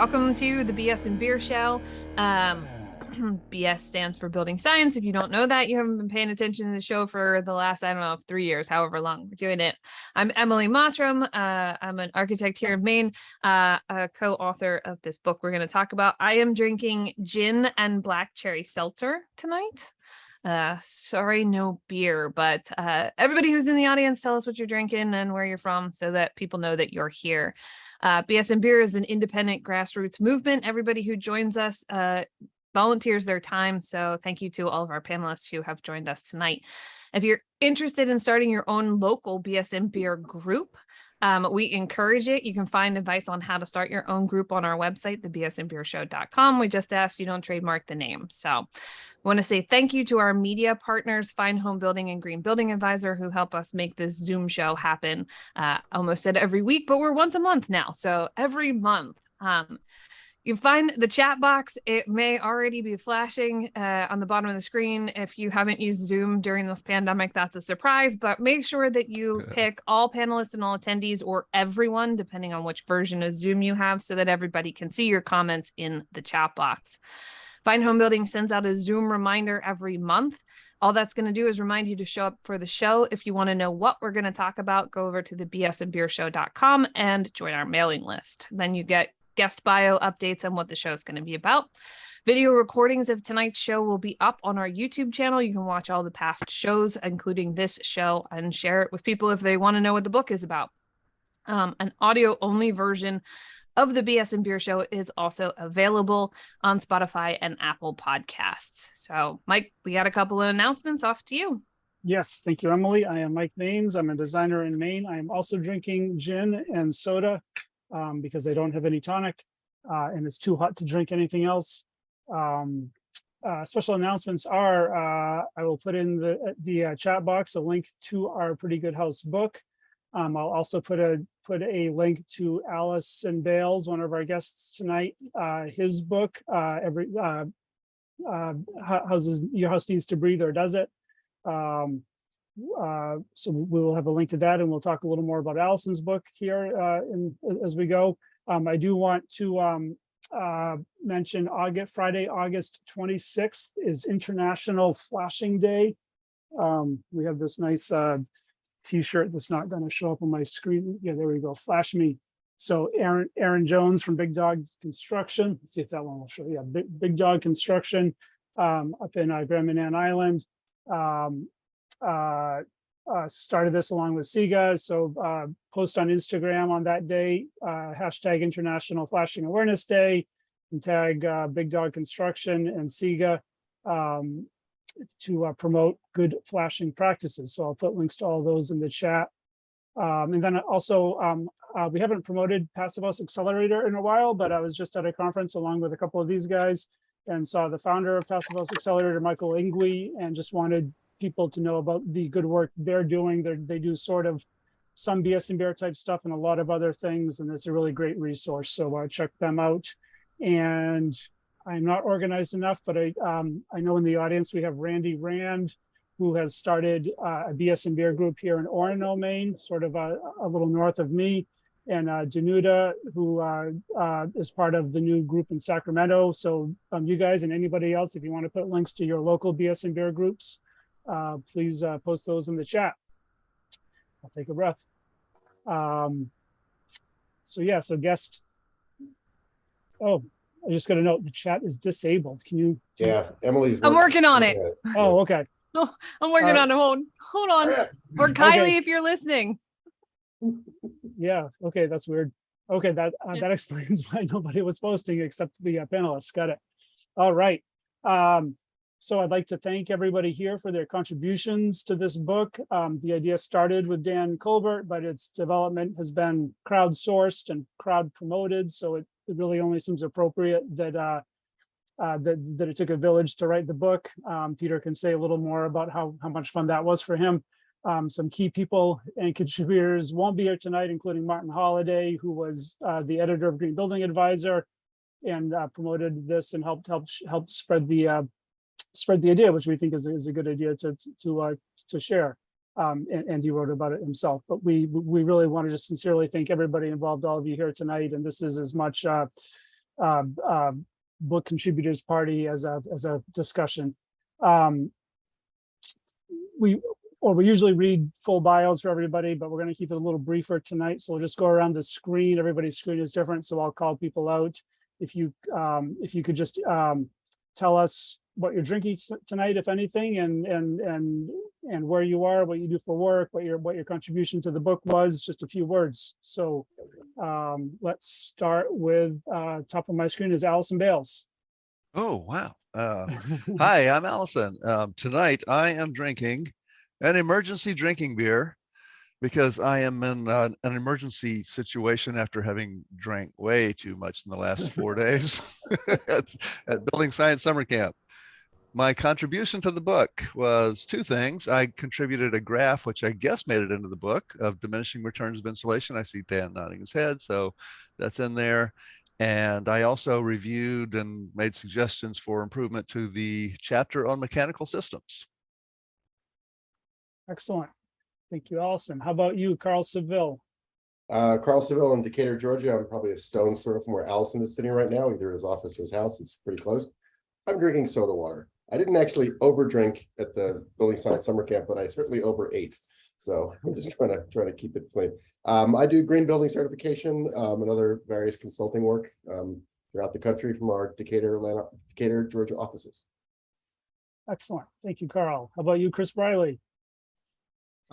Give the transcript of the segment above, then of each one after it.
Welcome to the BS and Beer Show. BS stands for Building Science. If you don't know that, you haven't been paying attention to the show for the last, 3 years, however long we're doing it. I'm Emily Mottram. I'm an architect here in Maine, a co-author of this book we're going to talk about. I am drinking gin and black cherry seltzer tonight. Sorry, no beer, but everybody who's in the audience, tell us what you're drinking and where you're from so that people know that you're here. BS and Beer is an independent grassroots movement. Everybody who joins us volunteers their time. So thank you to all of our panelists who have joined us tonight. If you're interested in starting your own local BS and Beer group, we encourage it. You can find advice on how to start your own group on our website, thebsandbeershow.com. We just asked you don't trademark the name. So I want to say thank you to our media partners, Fine Home Building and Green Building Advisor, who help us make this Zoom show happen. Almost said every week, but we're once a month now. So every month. You find the chat box. It may already be flashing on the bottom of the screen. If you haven't used Zoom during this pandemic, that's a surprise, but make sure that you pick all panelists and all attendees, or everyone, depending on which version of Zoom you have, so that everybody can see your comments in the chat box. Fine Home Building sends out a Zoom reminder every month. All that's going to do is remind you to show up for the show. If you want to know what we're going to talk about, go over to thebsandbeershow.com and join our mailing list. Then you get guest bio updates on what the show is going to be about. Video recordings of tonight's show will be up on our YouTube channel. You can watch all the past shows, including this show, and share it with people if they want to know what the book is about. An audio-only version of the BS and Beer Show is also available on Spotify and Apple Podcasts. So, Mike, we got a couple of announcements. Off to you. Yes, thank you, Emily. I am Mike Maines. I'm a designer in Maine. I am also drinking gin and soda because they don't have any tonic and it's too hot to drink anything else. Special announcements are, I will put in the chat box a link to our Pretty Good House book. I'll also put a link to Allison Bales, one of our guests tonight, his book, Your House Needs to Breathe, or Does It? So we will have a link to that, and we'll talk a little more about Allison's book here as we go. I do want to mention Friday, August 26th is International Flashing Day. We have this nice t-shirt that's not going to show up on my screen. Yeah, there we go. Flash me. So Aaron Jones from Big Dog Construction. Let's see if that one will show. Yeah, Big Dog Construction up in Grand Manan Island. Started this along with SIGA. So post on Instagram on that day, hashtag International Flashing Awareness Day, and tag Big Dog Construction and SIGA to promote good flashing practices. So I'll put links to all those in the chat. And then also, we haven't promoted Passive House Accelerator in a while, but I was just at a conference along with a couple of these guys and saw the founder of Passive House Accelerator, Michael Ingui, and just wanted people to know about the good work they're doing. They do sort of some BS and Beer type stuff and a lot of other things, and it's a really great resource. So check them out. And I'm not organized enough, but I know in the audience we have Randy Rand, who has started a BS and Beer group here in Orono, Maine, sort of a little north of me, and Danuta, who is part of the new group in Sacramento. So you guys and anybody else, if you want to put links to your local BS and Beer groups, please post those in the chat. I'll take a breath. So guest. Oh, I just got to note the chat is disabled. Can you? Yeah, Emily's. I'm working on it. Oh, okay. Oh, I'm working on it. Hold on. Or Kylie, Okay. if you're listening. Yeah. Okay, that's weird. Okay, that explains why nobody was posting except the panelists. Got it. All right. So I'd like to thank everybody here for their contributions to this book. The idea started with Dan Colbert, but its development has been crowdsourced and crowd promoted. So it really only seems appropriate that that it took a village to write the book. Peter can say a little more about how much fun that was for him. Some key people and contributors won't be here tonight, including Martin Holliday, who was the editor of Green Building Advisor and promoted this and helped spread the idea, which we think is a good idea to share. And he wrote about it himself. But we really wanted to sincerely thank everybody involved, all of you here tonight. And this is as much uh, uh, book contributors party as a discussion. We usually read full bios for everybody, but we're going to keep it a little briefer tonight. So we'll just go around the screen. Everybody's screen is different, so I'll call people out. If you could just tell us what you're drinking tonight, if anything, and where you are, what you do for work, what your contribution to the book was, just a few words. So let's start with top of my screen is Allison Bales. Oh, wow. Hi, I'm Allison. Tonight I am drinking an emergency drinking beer because I am in an emergency situation after having drank way too much in the last 4 days at Building Science Summer Camp. My contribution to the book was two things. I contributed a graph, which I guess made it into the book, of diminishing returns of insulation. I see Dan nodding his head, so that's in there. And I also reviewed and made suggestions for improvement to the chapter on mechanical systems. Excellent. Thank you, Allison. How about you, Carl Seville? Carl Seville in Decatur, Georgia. I'm probably a stone's throw from where Allison is sitting right now, either his office or his house. It's pretty close. I'm drinking soda water. I didn't actually overdrink at the Building Science Summer Camp, but I certainly overate. So I'm just trying to keep it clean. I do green building certification and other various consulting work throughout the country from our Decatur, Georgia offices. Excellent. Thank you, Carl. How about you, Chris Briley?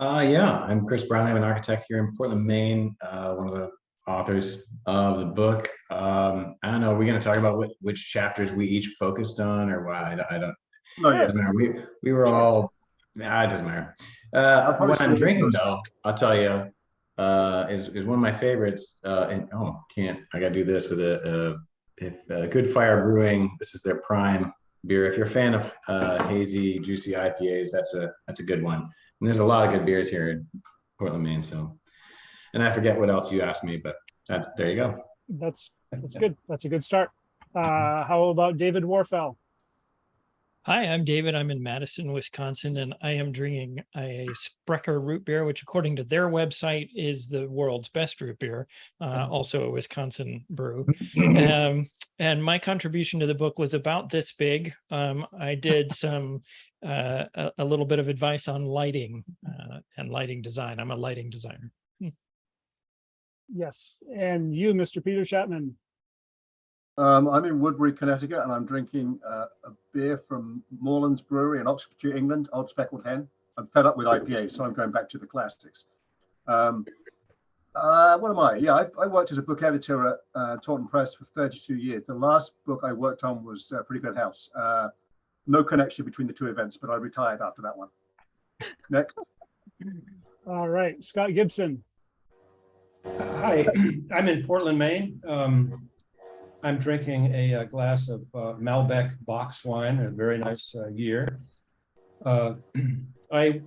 Yeah, I'm Chris Briley. I'm an architect here in Portland, Maine. One of the authors of the book. I don't know. Are we going to talk about which chapters we each focused on, or what? I don't. Oh, yeah. It doesn't matter. We were all. Nah, it doesn't matter. What I'm drinking though, I'll tell you, is one of my favorites. And I gotta do this with a Good Fire Brewing. This is their prime beer. If you're a fan of hazy, juicy IPAs, that's a good one. And there's a lot of good beers here in Portland, Maine. So, and I forget what else you asked me, but there you go. That's good. That's a good start. How about David Warfel? Hi, I'm David. I'm in Madison, Wisconsin, and I am drinking a Sprecher root beer, which according to their website is the world's best root beer, also a Wisconsin brew. And my contribution to the book was about this big. I did some a little bit of advice on lighting and lighting design. I'm a lighting designer. Yes. And you, Mr. Peter Chapman? I'm in Woodbury, Connecticut, and I'm drinking a beer from Moreland's Brewery in Oxfordshire, England, Old Speckled Hen. I'm fed up with IPA, so I'm going back to the classics. What am I? Yeah, I worked as a book editor at Taunton Press for 32 years. The last book I worked on was Pretty Good House. No connection between the two events, but I retired after that one. Next. All right, Scott Gibson. Hi, I'm in Portland, Maine. I'm drinking a glass of Malbec box wine, a very nice year. I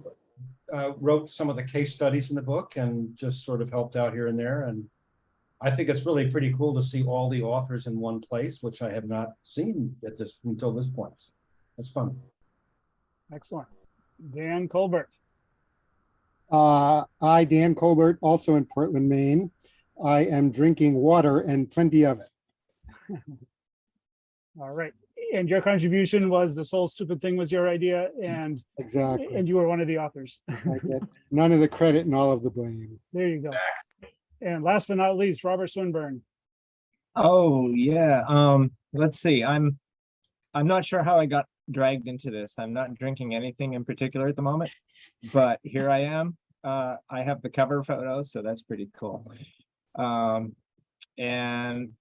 wrote some of the case studies in the book and just sort of helped out here and there. And I think it's really pretty cool to see all the authors in one place, which I have not seen until this point. So it's fun. Excellent. Dan Colbert. I, Dan Colbert, also in Portland, Maine. I am drinking water and plenty of it. All right. And your contribution was this whole stupid thing was your idea, and exactly. And you were one of the authors. I get none of the credit and all of the blame. There you go. And last but not least, Robert Swinburne. Oh yeah. Let's see. I'm not sure how I got dragged into this. I'm not drinking anything in particular at the moment, but here I am. I have the cover photos, so that's pretty cool. And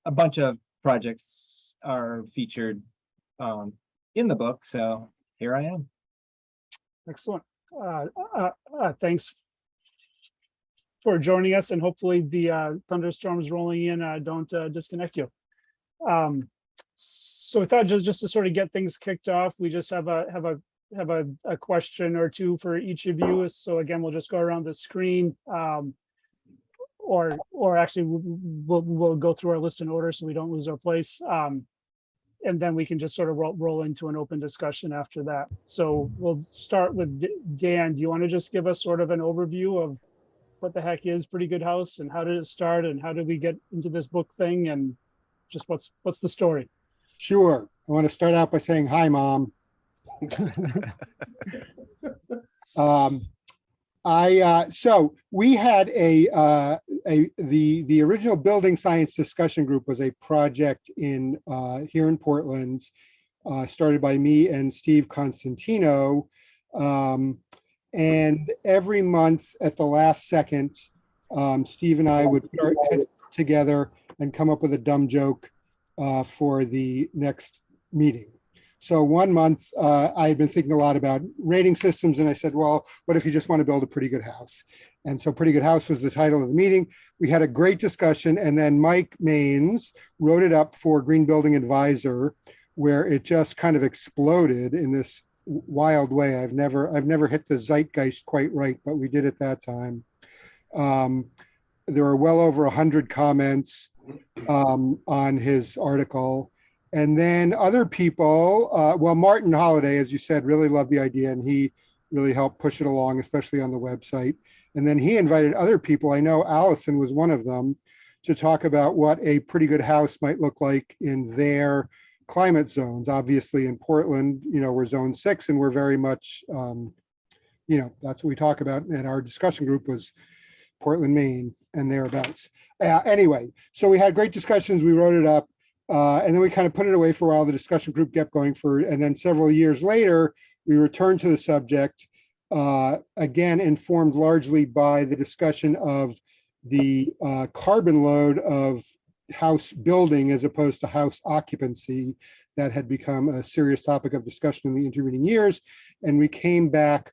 a bunch of projects are featured in the book, so here I am. Excellent. Thanks for joining us, and hopefully the thunderstorms rolling in don't disconnect you. So we thought just to sort of get things kicked off, we just have a question or two for each of you. So again, we'll just go around the screen, or actually we'll go through our list in order so we don't lose our place. And then we can just sort of roll into an open discussion after that. So we'll start with Dan. Do you want to just give us sort of an overview of what the heck is Pretty Good House, and how did it start, and how did we get into this book thing, and just what's the story? Sure. I want to start out by saying hi, Mom. So we had the original building science discussion group was a project in here in Portland, started by me and Steve Constantino. And every month at the last second, Steve and I would put our heads together and come up with a dumb joke for the next meeting. So one month I had been thinking a lot about rating systems, and I said, well, what if you just want to build a pretty good house? And so Pretty Good House was the title of the meeting. We had a great discussion, and then Mike Maines wrote it up for Green Building Advisor, where it just kind of exploded in this wild way. I've never hit the zeitgeist quite right, but we did it that time. There were well over 100 comments on his article. And then other people, well, Martin Holliday, as you said, really loved the idea, and he really helped push it along, especially on the website. And then he invited other people, I know Allison was one of them, to talk about what a pretty good house might look like in their climate zones. Obviously in Portland, we're zone 6, and we're very much, that's what we talk about. And our discussion group was Portland, Maine, and thereabouts. Anyway, so we had great discussions. We wrote it up. And then we kind of put it away for a while. The discussion group kept going and then several years later, we returned to the subject, again, informed largely by the discussion of the carbon load of house building as opposed to house occupancy that had become a serious topic of discussion in the intervening years. And we came back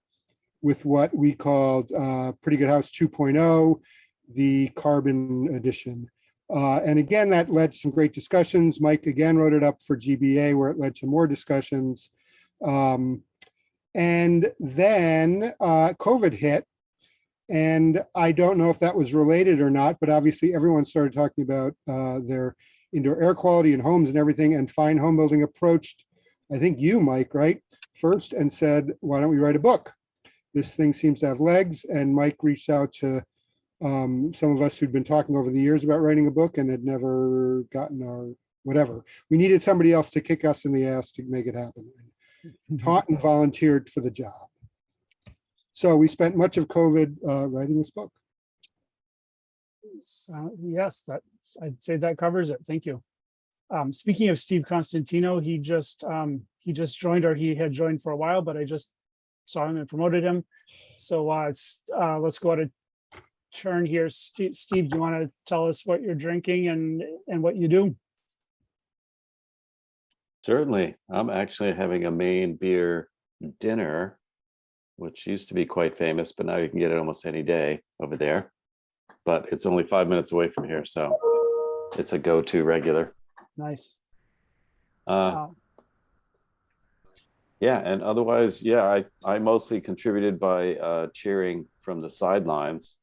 with what we called Pretty Good House 2.0, the carbon edition. And again, that led to some great discussions. Mike again wrote it up for GBA, where it led to more discussions. And then COVID hit. And I don't know if that was related or not, but obviously everyone started talking about their indoor air quality in homes and everything. And Fine Home Building approached, I think you, Mike, right, first, and said, why don't we write a book? This thing seems to have legs. And Mike reached out to some of us who'd been talking over the years about writing a book and had never gotten our whatever. We needed somebody else to kick us in the ass to make it happen. And taught and volunteered for the job. So we spent much of COVID writing this book. So, yes, I'd say that covers it. Thank you. Speaking of Steve Constantino, he just joined, or he had joined for a while, but I just saw him and promoted him. So let's go out of turn here. Steve, do you want to tell us what you're drinking and what you do? Certainly. I'm actually having a Maine beer dinner, which used to be quite famous, but now you can get it almost any day over there. But it's only 5 minutes away from here, so it's a go-to regular. Nice. Yeah, and otherwise, yeah, I mostly contributed by cheering from the sidelines.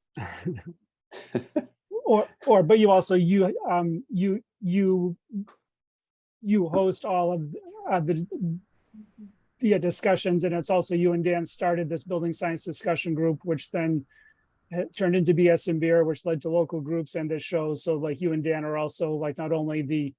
But you also you host all of the discussions, and it's also you and Dan started this building science discussion group, which then turned into BS and Beer, which led to local groups and this show. So like you and Dan are also like not only the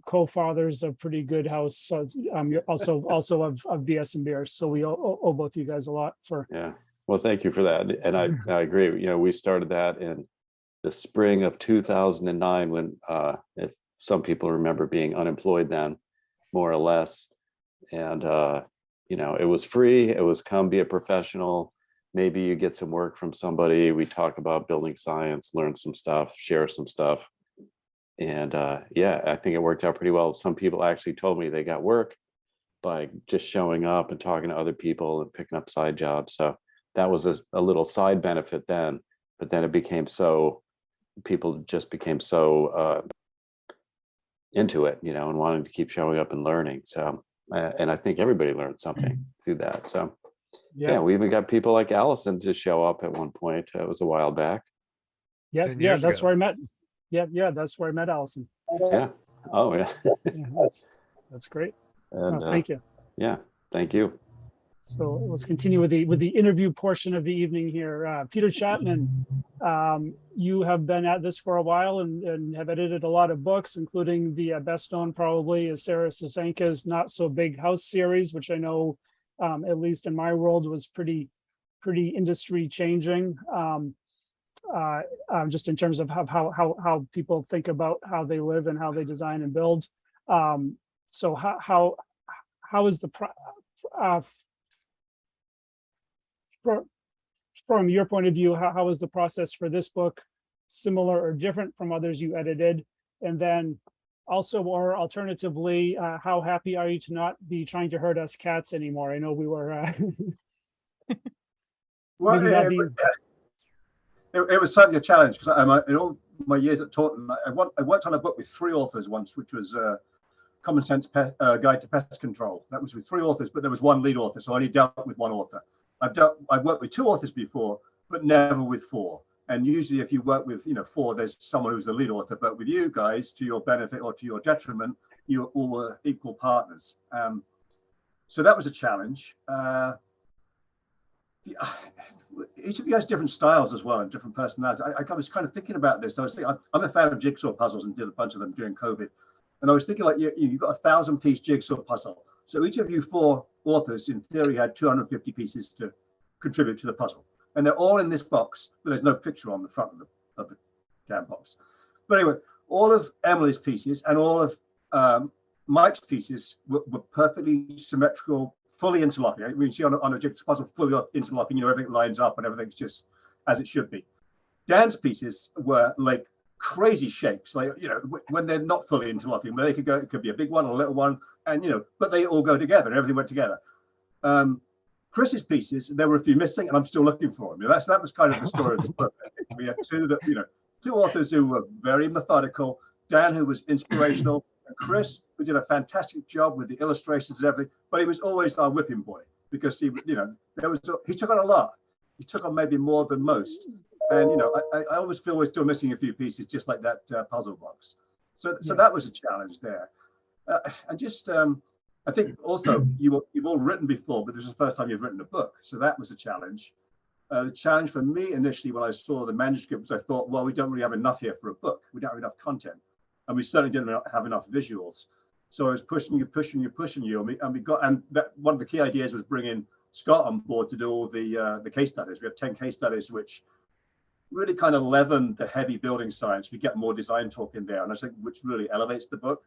co-fathers of Pretty Good House, so you're also of BS and Beer. So we owe both of you guys a lot for. Yeah. Well, thank you for that. And I agree. We started that in the spring of 2009 when, if some people remember being unemployed then, more or less. And, it was free. It was come be a professional. Maybe you get some work from somebody. We talk about building science, learn some stuff, share some stuff. And yeah, I think it worked out pretty well. Some people actually told me they got work by just showing up and talking to other people and picking up side jobs. So that was a little side benefit then, but then it became people just became so into it, and wanting to keep showing up and learning. So, and I think everybody learned something through that. So yeah, we even got people like Allison to show up at one point. It was a while back. Yeah, that's where I met. Yeah, that's where I met Allison. Yeah. Oh yeah. That's great. And, thank you. Yeah, thank you. So let's continue with the interview portion of the evening here. Peter Chapman, You have been at this for a while and have edited a lot of books, including the best known probably is Sarah Susanka's Not So Big House series, which I know, at least in my world, was pretty industry changing. Just in terms of how people think about how they live and how they design and build. So how is the from your point of view, how is the process for this book similar or different from others you edited? And then also, or alternatively, how happy are you to not be trying to herd us cats anymore? I know we were. Well, it was certainly a challenge because in all my years at Taunton, I worked on a book with 3 authors once, which was Common Sense Guide to Pest Control. That was with 3 authors, but there was 1 lead author, so I only dealt with 1 author. I've worked with 2 authors before, but never with 4. And usually if you work with 4, there's someone who's the lead author, but with you guys, to your benefit or to your detriment, you all were equal partners. So that was a challenge. Each of you has different styles as well and different personalities. I was kind of thinking about this. I was thinking, I'm a fan of jigsaw puzzles and did a bunch of them during COVID. And I was thinking, like, you've got a 1,000-piece jigsaw puzzle. So each of you 4 authors, in theory, had 250 pieces to contribute to the puzzle. And they're all in this box, but there's no picture on the front of the damn box. But anyway, all of Emily's pieces and all of Mike's pieces were perfectly symmetrical, fully interlocking. We see on a jigsaw puzzle, fully interlocking, everything lines up and everything's just as it should be. Dan's pieces were like crazy shapes, like, when they're not fully interlocking, where they could go, it could be a big one or a little one, and but they all go together and everything went together. Chris's pieces, there were a few missing, and I'm still looking for them. That was kind of the story of the book. We had 2 authors who were very methodical. Dan, who was inspirational, and Chris, who did a fantastic job with the illustrations and everything. But he was always our whipping boy because he took on a lot. He took on maybe more than most. And I always feel we're still missing a few pieces, just like that puzzle box. So that was a challenge there. And just I think also you've all written before, but this is the first time you've written a book. So that was a challenge. The challenge for me initially when I saw the manuscript was I thought, well, we don't really have enough here for a book. We don't have enough content. And we certainly didn't have enough visuals. So I was pushing you. And that one of the key ideas was bringing Scott on board to do all the case studies. We have 10 case studies, which really kind of leaven the heavy building science. We get more design talk in there, and I think which really elevates the book.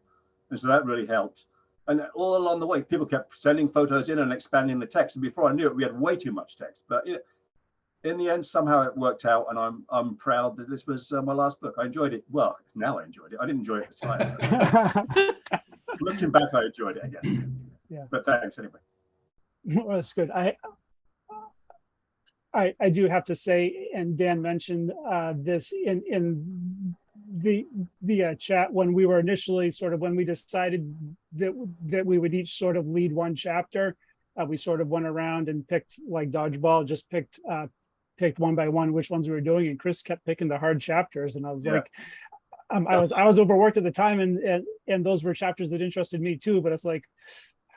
And so that really helped. And all along the way, people kept sending photos in and expanding the text. And before I knew it, we had way too much text. But in the end, somehow it worked out, and I'm proud that this was my last book. I enjoyed it. Well, now I enjoyed it. I didn't enjoy it at the time. Looking back, I enjoyed it, I guess. Yeah. But thanks anyway. Well, that's good. I do have to say, and Dan mentioned this in the chat when we were initially when we decided that we would each sort of lead one chapter. We sort of went around and picked like dodgeball, just picked one by one which ones we were doing, and Chris kept picking the hard chapters, and I was like, I was overworked at the time, and those were chapters that interested me too. But it's like,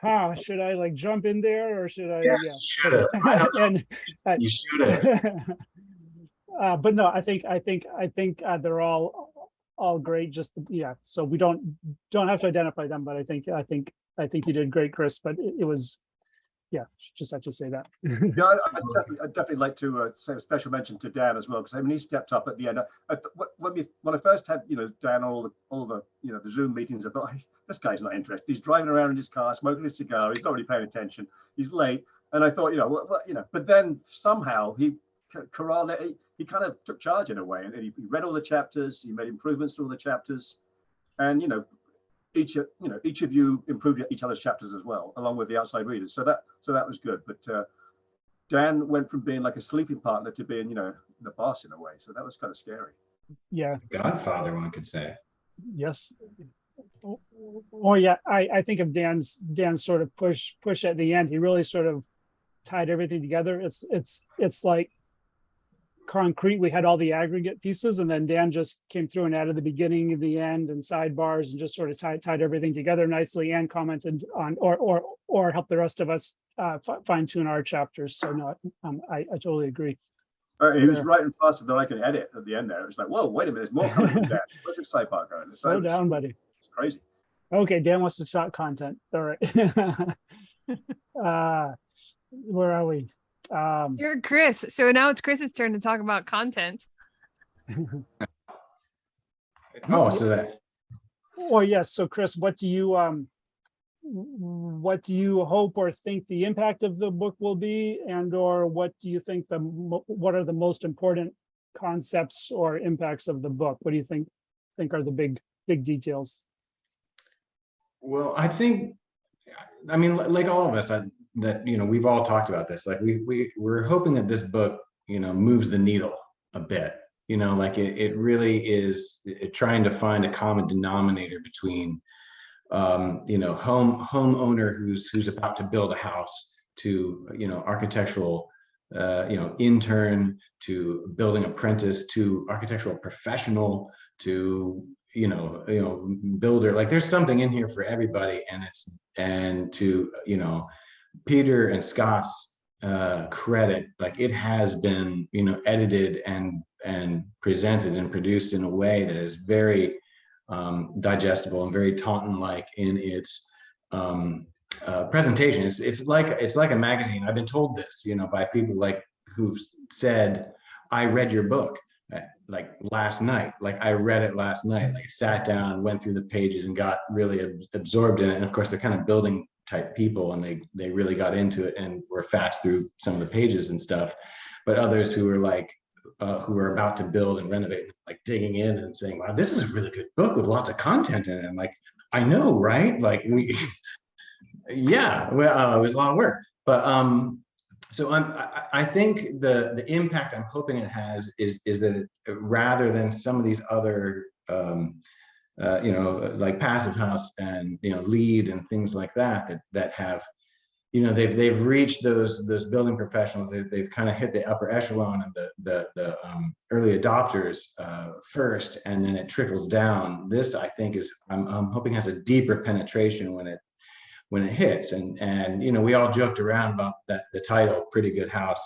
should I like jump in there or should I? Yes, you should have. And you should have. But no, I think they're all great. Just so we don't have to identify them. But I think you did great, Chris. But it was. Yeah, just have to say that. Yeah, I'd definitely like to say a special mention to Dan as well, because he stepped up at the end. When I first had Dan all the the Zoom meetings, I thought, hey, this guy's not interested. He's driving around in his car, smoking a cigar. He's not really paying attention. He's late, and I thought, but then somehow he kind of took charge in a way, and he read all the chapters. He made improvements to all the chapters, and each of you improved each other's chapters as well, along with the outside readers. So that was good. But Dan went from being like a sleeping partner to being, the boss in a way. So that was kind of scary. Yeah. Godfather, one could say. Yes. Oh yeah. I think of Dan's sort of push at the end. He really sort of tied everything together. It's like concrete. We had all the aggregate pieces, and then Dan just came through and added the beginning and the end and sidebars and just sort of tied everything together nicely and commented on or helped the rest of us fine tune our chapters. So no, I totally agree. He was writing faster than I could edit at the end there. It was like, whoa, wait a minute, there's more coming from that. Where's this sidebar going? Slow down, buddy. It's crazy. Okay, Dan wants to talk content. All right. Where are we? You're Chris. So now it's Chris's turn to talk about content. Oh, so that. Well, yes. So, Chris, what do you hope or think the impact of the book will be, and or what do you think what are the most important concepts or impacts of the book? What do you think are the big details? Well, I mean, like all of us, that we've all talked about this. Like we're hoping that this book, moves the needle a bit. Like it really is trying to find a common denominator between, homeowner who's about to build a house to, architectural, intern to building apprentice to architectural professional to builder. Like there's something in here for everybody, and to Peter and Scott's credit, like it has been edited and presented and produced in a way that is very digestible and very Taunton-like in its presentation. It's like a magazine. I've been told this by people like who've said, I read your book like last night. Like I read it last night, like sat down, went through the pages and got really absorbed in it. And of course they're kind of building type people, and they really got into it and were fast through some of the pages and stuff. But others who are like who are about to build and renovate, like digging in and saying, wow, this is a really good book with lots of content in it. I'm like, I know, right? Like yeah, well, it was a lot of work. But so I think the impact I'm hoping it has is that rather than some of these other like Passive House and Lead and things like that have they've reached those building professionals. They've kind of hit the upper echelon and the early adopters first, and then it trickles down. This I think is I'm hoping has a deeper penetration when it hits, and we all joked around about the title Pretty Good House.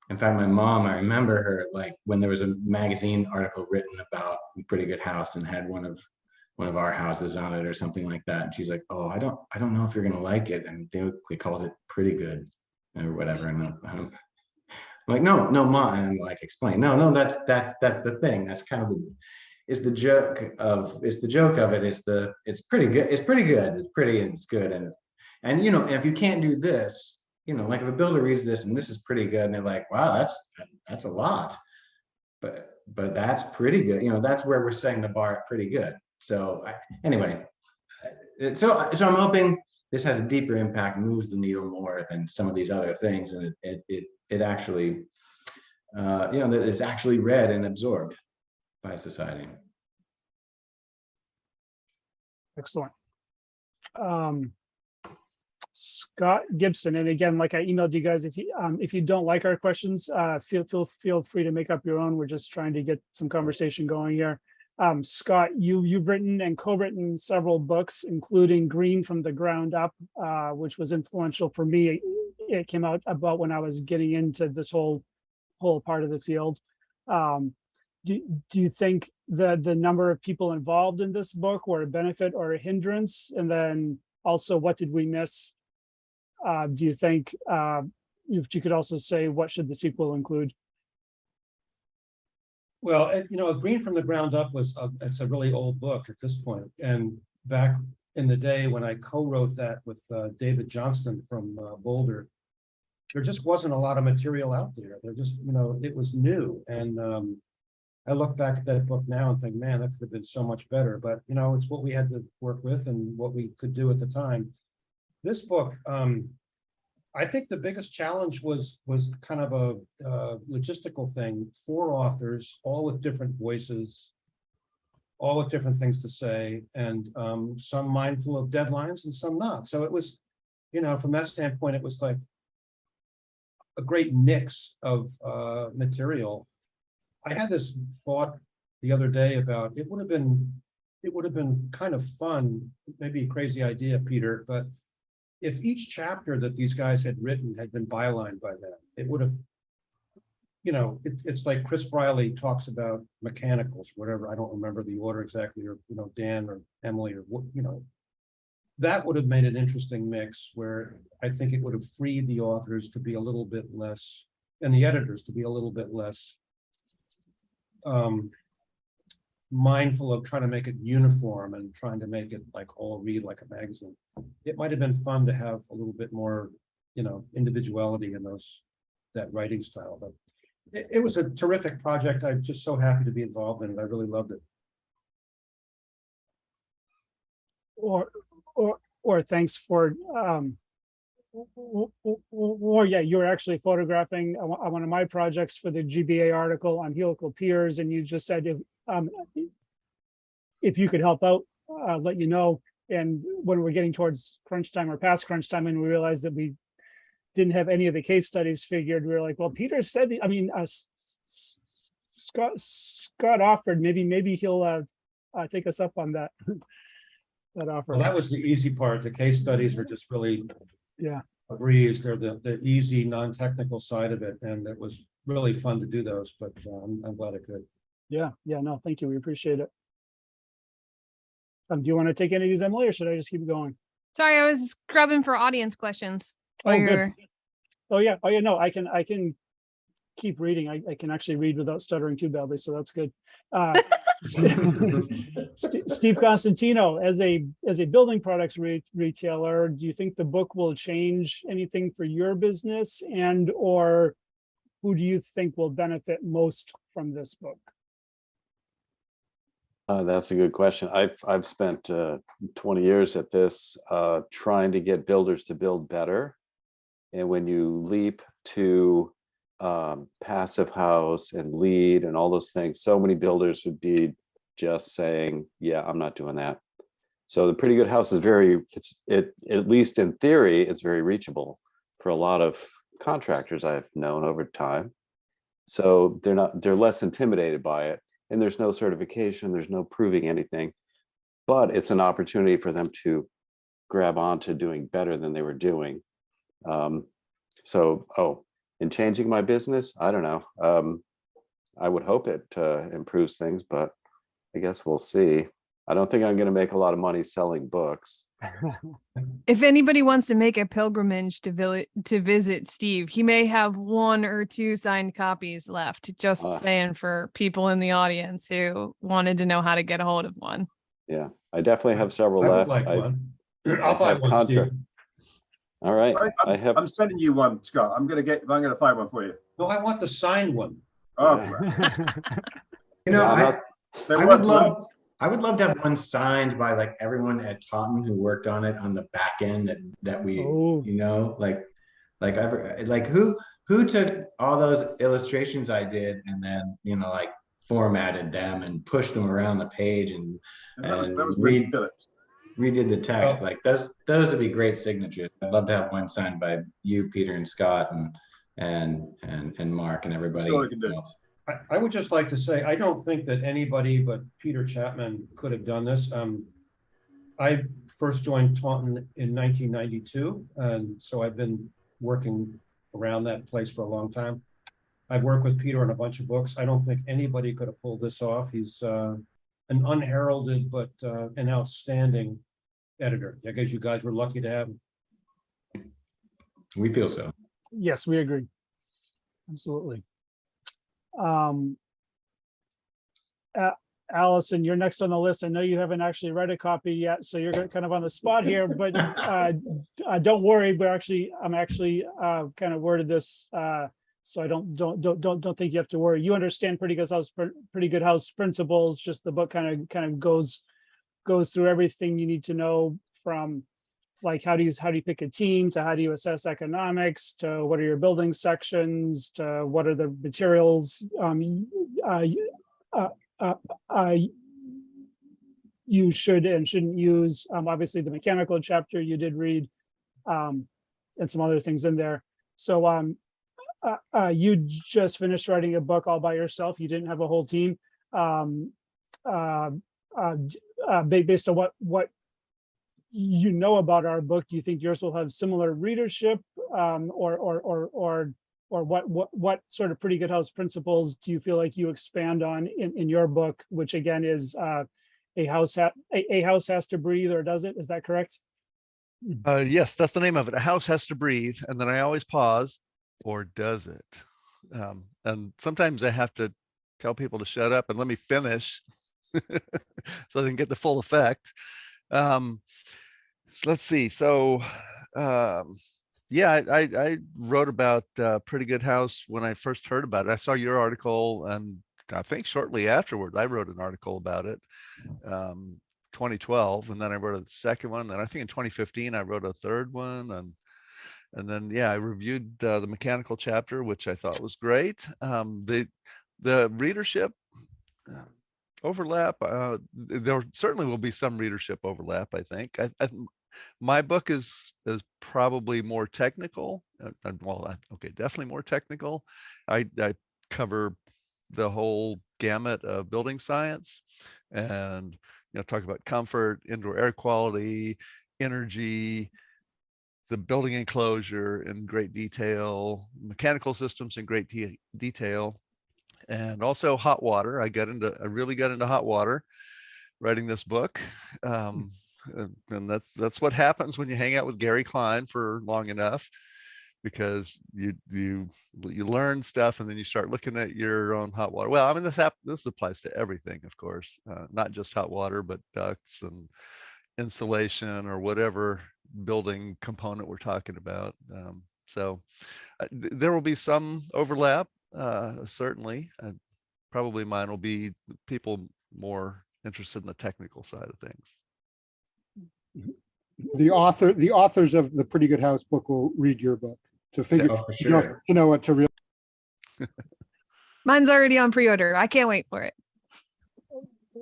In fact, my mom, I remember her like when there was a magazine article written about Pretty Good House and had one of our houses on it or something like that, and she's like, oh, I don't know if you're gonna like it, and they called it Pretty Good or whatever. And I'm like, no Mom, and I'm like, explain. No, that's the thing. That's kind of it's the joke of it. It's pretty good. It's pretty good. It's pretty and it's good. And if you can't do this, like if a builder reads this and this is pretty good, and they're like, wow, that's a lot, but that's pretty good. That's where we're setting the bar at pretty good. So anyway, so I'm hoping this has a deeper impact, moves the needle more than some of these other things, and it actually, that it's actually read and absorbed by society. Excellent. Scott Gibson, and again, like I emailed you guys, if you don't like our questions, feel free to make up your own. We're just trying to get some conversation going here. Scott, you've written and co-written several books, including Green from the Ground Up, which was influential for me. It came out about when I was getting into this whole part of the field. Do you think the number of people involved in this book were a benefit or a hindrance? And then also, what did we miss? Do you think if you could also say, what should the sequel include? Well, Green from the Ground Up it's a really old book at this point. And back in the day when I co-wrote that with David Johnston from Boulder, there just wasn't a lot of material out there. There just, it was new. And I look back at that book now and think, man, that could have been so much better. But, it's what we had to work with and what we could do at the time. This book, I think the biggest challenge was kind of a logistical thing. 4 authors, all with different voices, all with different things to say, and some mindful of deadlines and some not. So it was, from that standpoint, it was like a great mix of material. I had this thought the other day about it would have been kind of fun, maybe a crazy idea, Peter, but if each chapter that these guys had written had been bylined by them, it would have you know, it's like Chris Briley talks about mechanicals, whatever. I don't remember the order exactly, or, you know, Dan or Emily or what, you know. That would have made an interesting mix where I think it would have freed the authors to be a little bit less, and the editors to be a little bit less mindful of trying to make it uniform and trying to make it like all read like a magazine. It might have been fun to have a little bit more, you know, individuality in that writing style, but it was a terrific project. I'm just so happy to be involved in it. I really loved it. Or thanks for or yeah, you were actually photographing one of my projects for the GBA article on helical piers, and you just said if you could help out, let you know. And when we're getting towards crunch time or past crunch time, and we realized that we didn't have any of the case studies figured, we were like, well, Peter said, Scott offered, maybe he'll take us up on that. That offer. Well, that was the easy part. The case studies are just really a breeze. They're the easy, non-technical side of it, and it was really fun to do those. But I'm glad I could. Yeah, no, thank you. We appreciate it. Do you want to take any of these, Emily, or should I just keep going? Sorry, I was scrubbing for audience questions. Oh, good. Oh yeah. No, I can keep reading. I can actually read without stuttering too badly, so that's good. Steve Constantino, as a building products retailer, do you think the book will change anything for your business, and or who do you think will benefit most from this book? That's a good question. I've spent 20 years at this, trying to get builders to build better. And when you leap to passive house and lead and all those things, so many builders would be just saying, yeah, I'm not doing that. So the Pretty Good House is at least in theory, it's very reachable for a lot of contractors I've known over time. So they're less intimidated by it. And there's no certification, there's no proving anything, but it's an opportunity for them to grab onto doing better than they were doing. In changing my business, I don't know. I would hope it improves things, but I guess we'll see. I don't think I'm going to make a lot of money selling books. If anybody wants to make a pilgrimage to visit Steve, he may have 1 or 2 signed copies left. Just saying, for people in the audience who wanted to know how to get a hold of one. Yeah, I definitely have several left. I'll buy one, Steve. All right, I'm sending you one, Scott. I'm gonna find one for you. No, I want the signed one. Oh, you know, I would love to have one signed by like everyone at Taunton who worked on it on the back end that we, you know, like who took all those illustrations I did and then, you know, like formatted them and pushed them around the page and redid the text. Like those would be great signatures. I'd love to have one signed by you, Peter, and Scott, and Mark and everybody else. I would just like to say, I don't think that anybody but Peter Chapman could have done this. I first joined Taunton in 1992, and so I've been working around that place for a long time. I've worked with Peter on a bunch of books. I don't think anybody could have pulled this off. He's an unheralded but an outstanding editor. I guess you guys were lucky to have him. We feel so. Yes, we agree. Absolutely. Allison, you're next on the list. I know you haven't actually read a copy yet, so you're kind of on the spot here, but don't worry. I'm actually kind of worded this so I don't think you have to worry. You understand Pretty Good House principles. Just the book kind of goes through everything you need to know, from like how do you pick a team, to how do you assess economics, to what are your building sections, to what are the materials you should and shouldn't use. Obviously the mechanical chapter you did read, and some other things in there. So you just finished writing a book all by yourself. You didn't have a whole team. Based on what you know about our book, do you think yours will have similar readership, or or what sort of pretty good house principles do you feel like you expand on in your book, which again is a house has to breathe, or does it? Is that correct? Yes, that's the name of it. A house has to breathe. And then I always pause, or does it? And sometimes I have to tell people to shut up and let me finish so they can get the full effect. So let's see. So yeah, I wrote about Pretty Good House when I first heard about it. I saw your article, and I think shortly afterward, I wrote an article about it, 2012, and then I wrote a second one. And I think in 2015, I wrote a third one. And then, yeah, I reviewed the mechanical chapter, which I thought was great. The readership overlap, there certainly will be some readership overlap, I think. My book is probably more technical. Well, okay, definitely more technical. I cover the whole gamut of building science, and talk about comfort, indoor air quality, energy, the building enclosure in great detail, mechanical systems in great detail, and also hot water. I really got into hot water writing this book. And that's what happens when you hang out with Gary Klein for long enough, because you learn stuff and then you start looking at your own hot water. Well, I mean, this applies to everything, of course, not just hot water, but ducts and insulation or whatever building component we're talking about. So there will be some overlap, certainly. Probably mine will be people more interested in the technical side of things. The authors of the Pretty Good House book will read your book to figure, for sure. to know what to really. Mine's already on pre-order. I can't wait for it.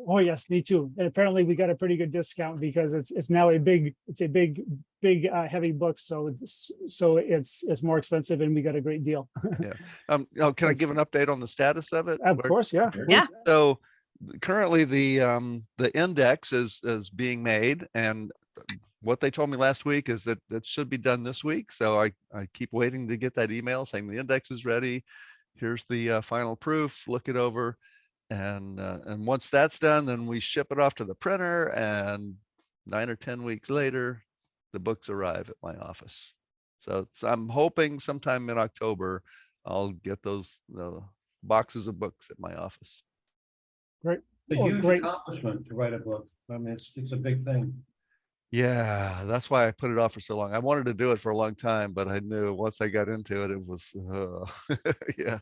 Oh yes, me too. And apparently we got a pretty good discount because it's now a big heavy book, so it's more expensive, and we got a great deal. Yeah. Can I give an update on the status of it? Of course, yeah. Yeah. So currently the index is being made, and what they told me last week is that should be done this week. So I keep waiting to get that email saying the index is ready. Here's the final proof. Look it over. And once that's done, then we ship it off to the printer, and 9 or 10 weeks later, the books arrive at my office. So I'm hoping sometime in October, I'll get those boxes of books at my office. Great. It's a huge accomplishment to write a book. I mean, it's a big thing. Yeah, that's why I put it off for so long. I wanted to do it for a long time, but I knew once I got into it, it was, yeah.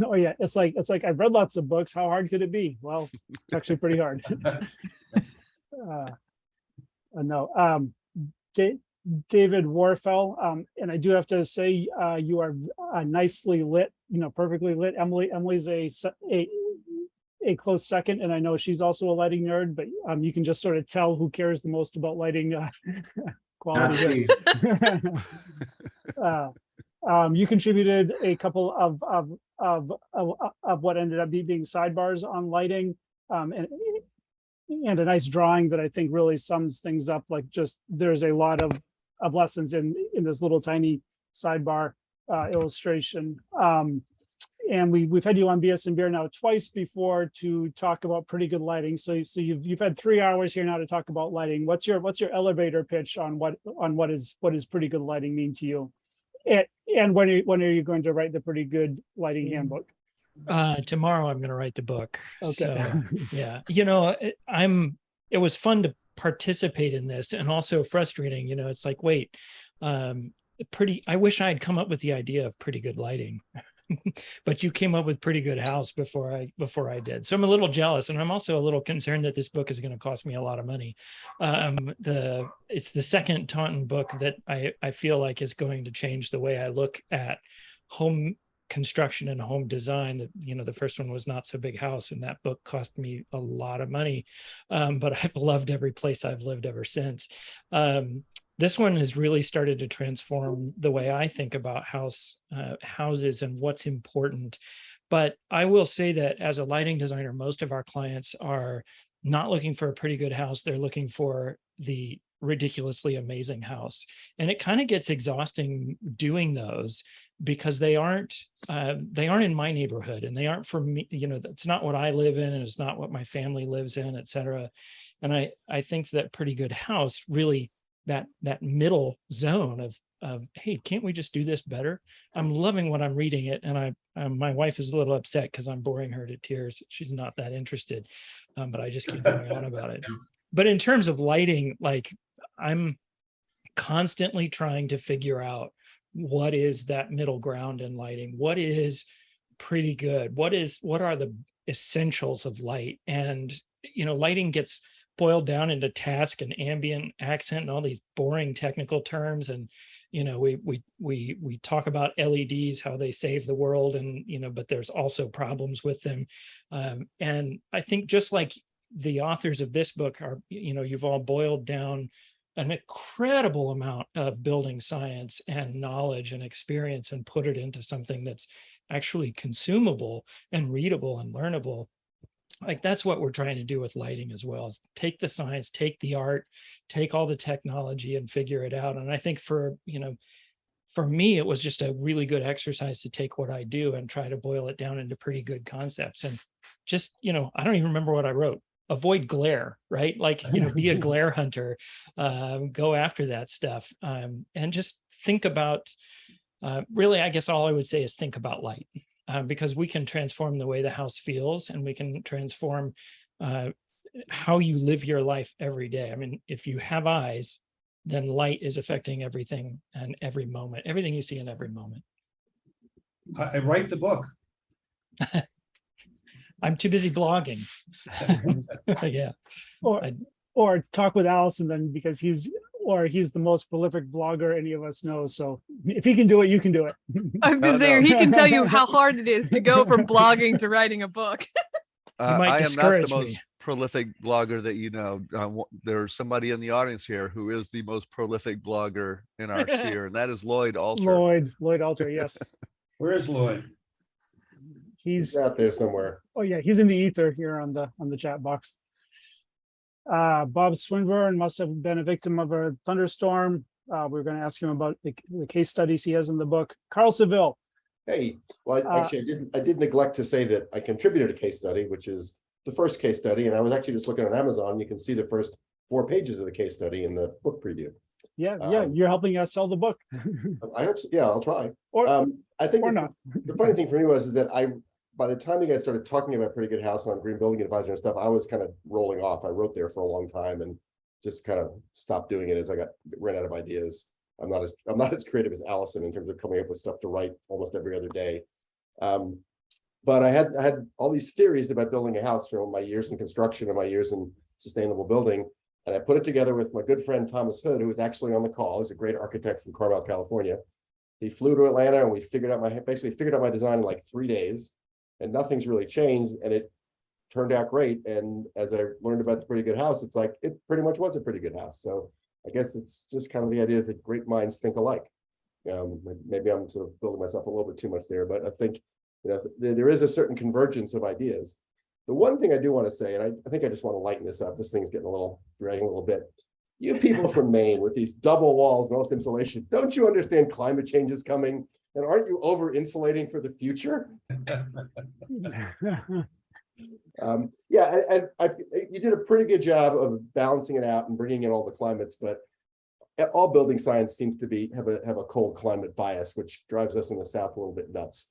Oh yeah, it's like I've read lots of books. How hard could it be? Well, it's actually pretty hard. No, David Warfel, and I do have to say, you are nicely lit, perfectly lit. Emily's a close second, and I know she's also a lighting nerd, but you can just sort of tell who cares the most about lighting quality. You contributed a couple of what ended up being sidebars on lighting, and a nice drawing that I think really sums things up. Like, just there's a lot of lessons in this little tiny sidebar illustration. And we've had you on BS and Beer now twice before to talk about pretty good lighting. So you've had 3 hours here now to talk about lighting. What's your elevator pitch on what is pretty good lighting mean to you? And when are you going to write the pretty good lighting handbook? Tomorrow I'm going to write the book. Okay. So, yeah, it was fun to participate in this, and also frustrating. It's like, wait, I wish I had come up with the idea of pretty good lighting. But you came up with Pretty Good House before I did. So I'm a little jealous, and I'm also a little concerned that this book is going to cost me a lot of money. It's the second Taunton book that I feel like is going to change the way I look at home construction and home design. The first one was Not So Big House, and that book cost me a lot of money. But I've loved every place I've lived ever since. This one has really started to transform the way I think about houses and what's important. But I will say that as a lighting designer, most of our clients are not looking for a pretty good house. They're looking for the ridiculously amazing house. And it kind of gets exhausting doing those because they aren't in my neighborhood, and they aren't for me. You know, that's not what I live in, and it's not what my family lives in, et cetera. And I think that Pretty Good House really, that middle zone of, hey, can't we just do this better? I'm loving what I'm reading it. And my wife is a little upset because I'm boring her to tears. She's not that interested, but I just keep going on about it. But in terms of lighting, like, I'm constantly trying to figure out what is that middle ground in lighting. What is pretty good? What are the essentials of light? And, you know, lighting gets boiled down into task and ambient accent and all these boring technical terms. And, you know, we talk about LEDs, how they save the world, and, you know, but there's also problems with them. And I think just like the authors of this book are, you know, you've all boiled down an incredible amount of building science and knowledge and experience and put it into something that's actually consumable and readable and learnable. Like, that's what we're trying to do with lighting as well, is take the science, take the art, take all the technology and figure it out. And I think for me, it was just a really good exercise to take what I do and try to boil it down into pretty good concepts. And just, you know, I don't even remember what I wrote. Avoid glare, right? Like, you know, be a glare hunter, go after that stuff, and just think about, really, I guess all I would say is think about light, because we can transform the way the house feels, and we can transform how you live your life every day. I mean, if you have eyes, then light is affecting everything and every moment, everything you see in every moment. I write the book. I'm too busy blogging. Yeah. Or talk with Allison then, because he's the most prolific blogger any of us know. So if he can do it, you can do it. I was gonna say, he can tell you how hard it is to go from blogging to writing a book. I am not the most prolific blogger that you know. There's somebody in the audience here who is the most prolific blogger in our sphere, and that is Lloyd Alter. Lloyd Alter, yes. Where is Lloyd? He's out there somewhere. Oh yeah, he's in the ether here on the chat box. Bob Swinburne must have been a victim of a thunderstorm. We're going to ask him about the case studies he has in the book. Carl Seville. Hey, well, actually, I did neglect to say that I contributed a case study, which is the first case study, and I was actually just looking on Amazon. You can see the first 4 pages of the case study in the book preview. Yeah, you're helping us sell the book. I hope so. Yeah, I'll try. Or I think or not. The funny thing for me was that by the time you guys started talking about Pretty Good House on Green Building Advisor and stuff, I was kind of rolling off. I wrote there for a long time and just kind of stopped doing it as I ran out of ideas. I'm not as creative as Allison in terms of coming up with stuff to write almost every other day. But I had all these theories about building a house from my years in construction and my years in sustainable building. And I put it together with my good friend Thomas Hood, who was actually on the call. He's a great architect from Carmel, California. He flew to Atlanta and we basically figured out my design in like 3 days. And nothing's really changed, and it turned out great. And as I learned about the Pretty Good House, it's like it pretty much was a pretty good house. So I guess it's just kind of the idea is that great minds think alike. Maybe I'm sort of building myself a little bit too much there, but I think, you know, there is a certain convergence of ideas. The one thing I do want to say, and I think I just want to lighten this up. This thing's dragging a little bit. You people from Maine with these double walls and all this insulation, don't you understand climate change is coming? And aren't you over insulating for the future? Yeah, and you did a pretty good job of balancing it out and bringing in all the climates, but all building science seems to have a cold climate bias, which drives us in the South a little bit nuts.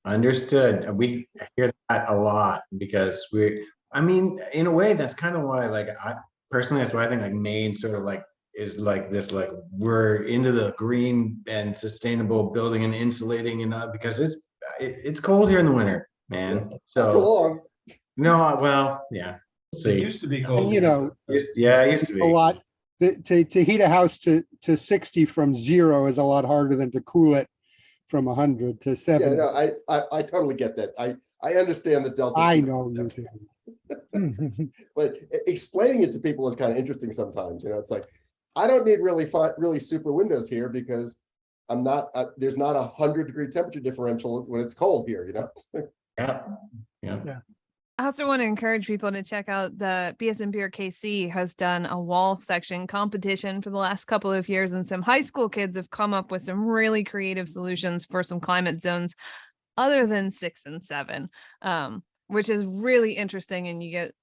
Understood. We hear that a lot because I mean, in a way, that's kind of why, like, that's why I think like Maine sort of like is like this, like we're into the green and sustainable building and insulating, and because it's cold here in the winter, man. Yeah, so after long. No, well, yeah. Let's see. It used to be cold. And, you know, it used to be a lot. To heat a house to 60 from 0 is a lot harder than to cool it from 100 to 70. Yeah, no, I totally get that. I understand the delta. I know you do. But explaining it to people is kind of interesting sometimes. You know, it's like, I don't need really super windows here because I'm not, there's not 100-degree temperature differential when it's cold here, you know? Yeah. I also want to encourage people to check out the BS and Beer KC has done a wall section competition for the last couple of years, and some high school kids have come up with some really creative solutions for some climate zones other than 6 and 7, which is really interesting, and you get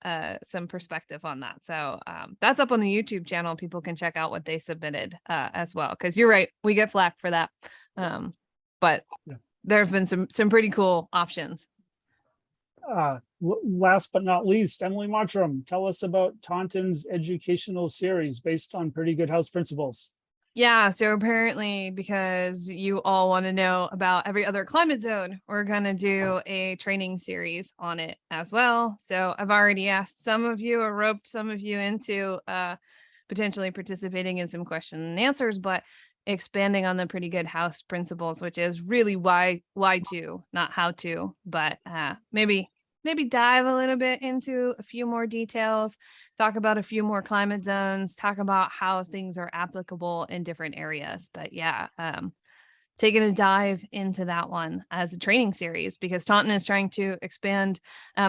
some perspective on that. So that's up on the YouTube channel. People can check out what they submitted as well, because you're right, we get flack for that, but there have been some pretty cool options. Last but not least, Emily Mottram, tell us about Taunton's educational series based on Pretty Good House Principles. Yeah, so apparently, because you all want to know about every other climate zone, we're going to do a training series on it as well. So I've already asked some of you, or roped some of you into potentially participating in some question and answers, but expanding on the Pretty Good House Principles, which is really why to, not how to, but maybe dive a little bit into a few more details, talk about a few more climate zones, talk about how things are applicable in different areas. But yeah, taking a dive into that one as a training series, because Taunton is trying to expand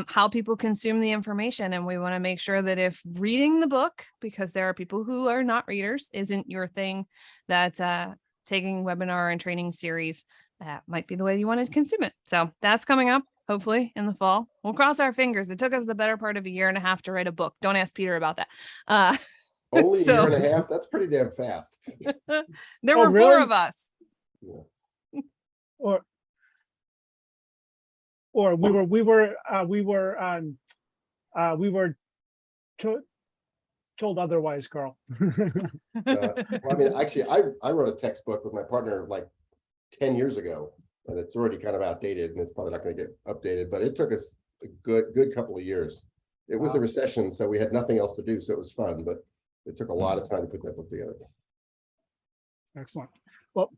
how people consume the information. And we want to make sure that if reading the book, because there are people who are not readers, isn't your thing, that taking webinar and training series might be the way you want to consume it. So that's coming up, hopefully in the fall. We'll cross our fingers. It took us the better part of 1.5 years to write a book. Don't ask Peter about that. Only a year and a half? That's pretty damn fast. There were really 4 of us. Yeah. Or we were told otherwise, Carl. Well, I mean, actually, I wrote a textbook with my partner like 10 years ago, and it's already kind of outdated, and it's probably not going to get updated, but it took us a good couple of years. It was the recession, so we had nothing else to do, so it was fun, but it took a lot of time to put that book together. Excellent. Well,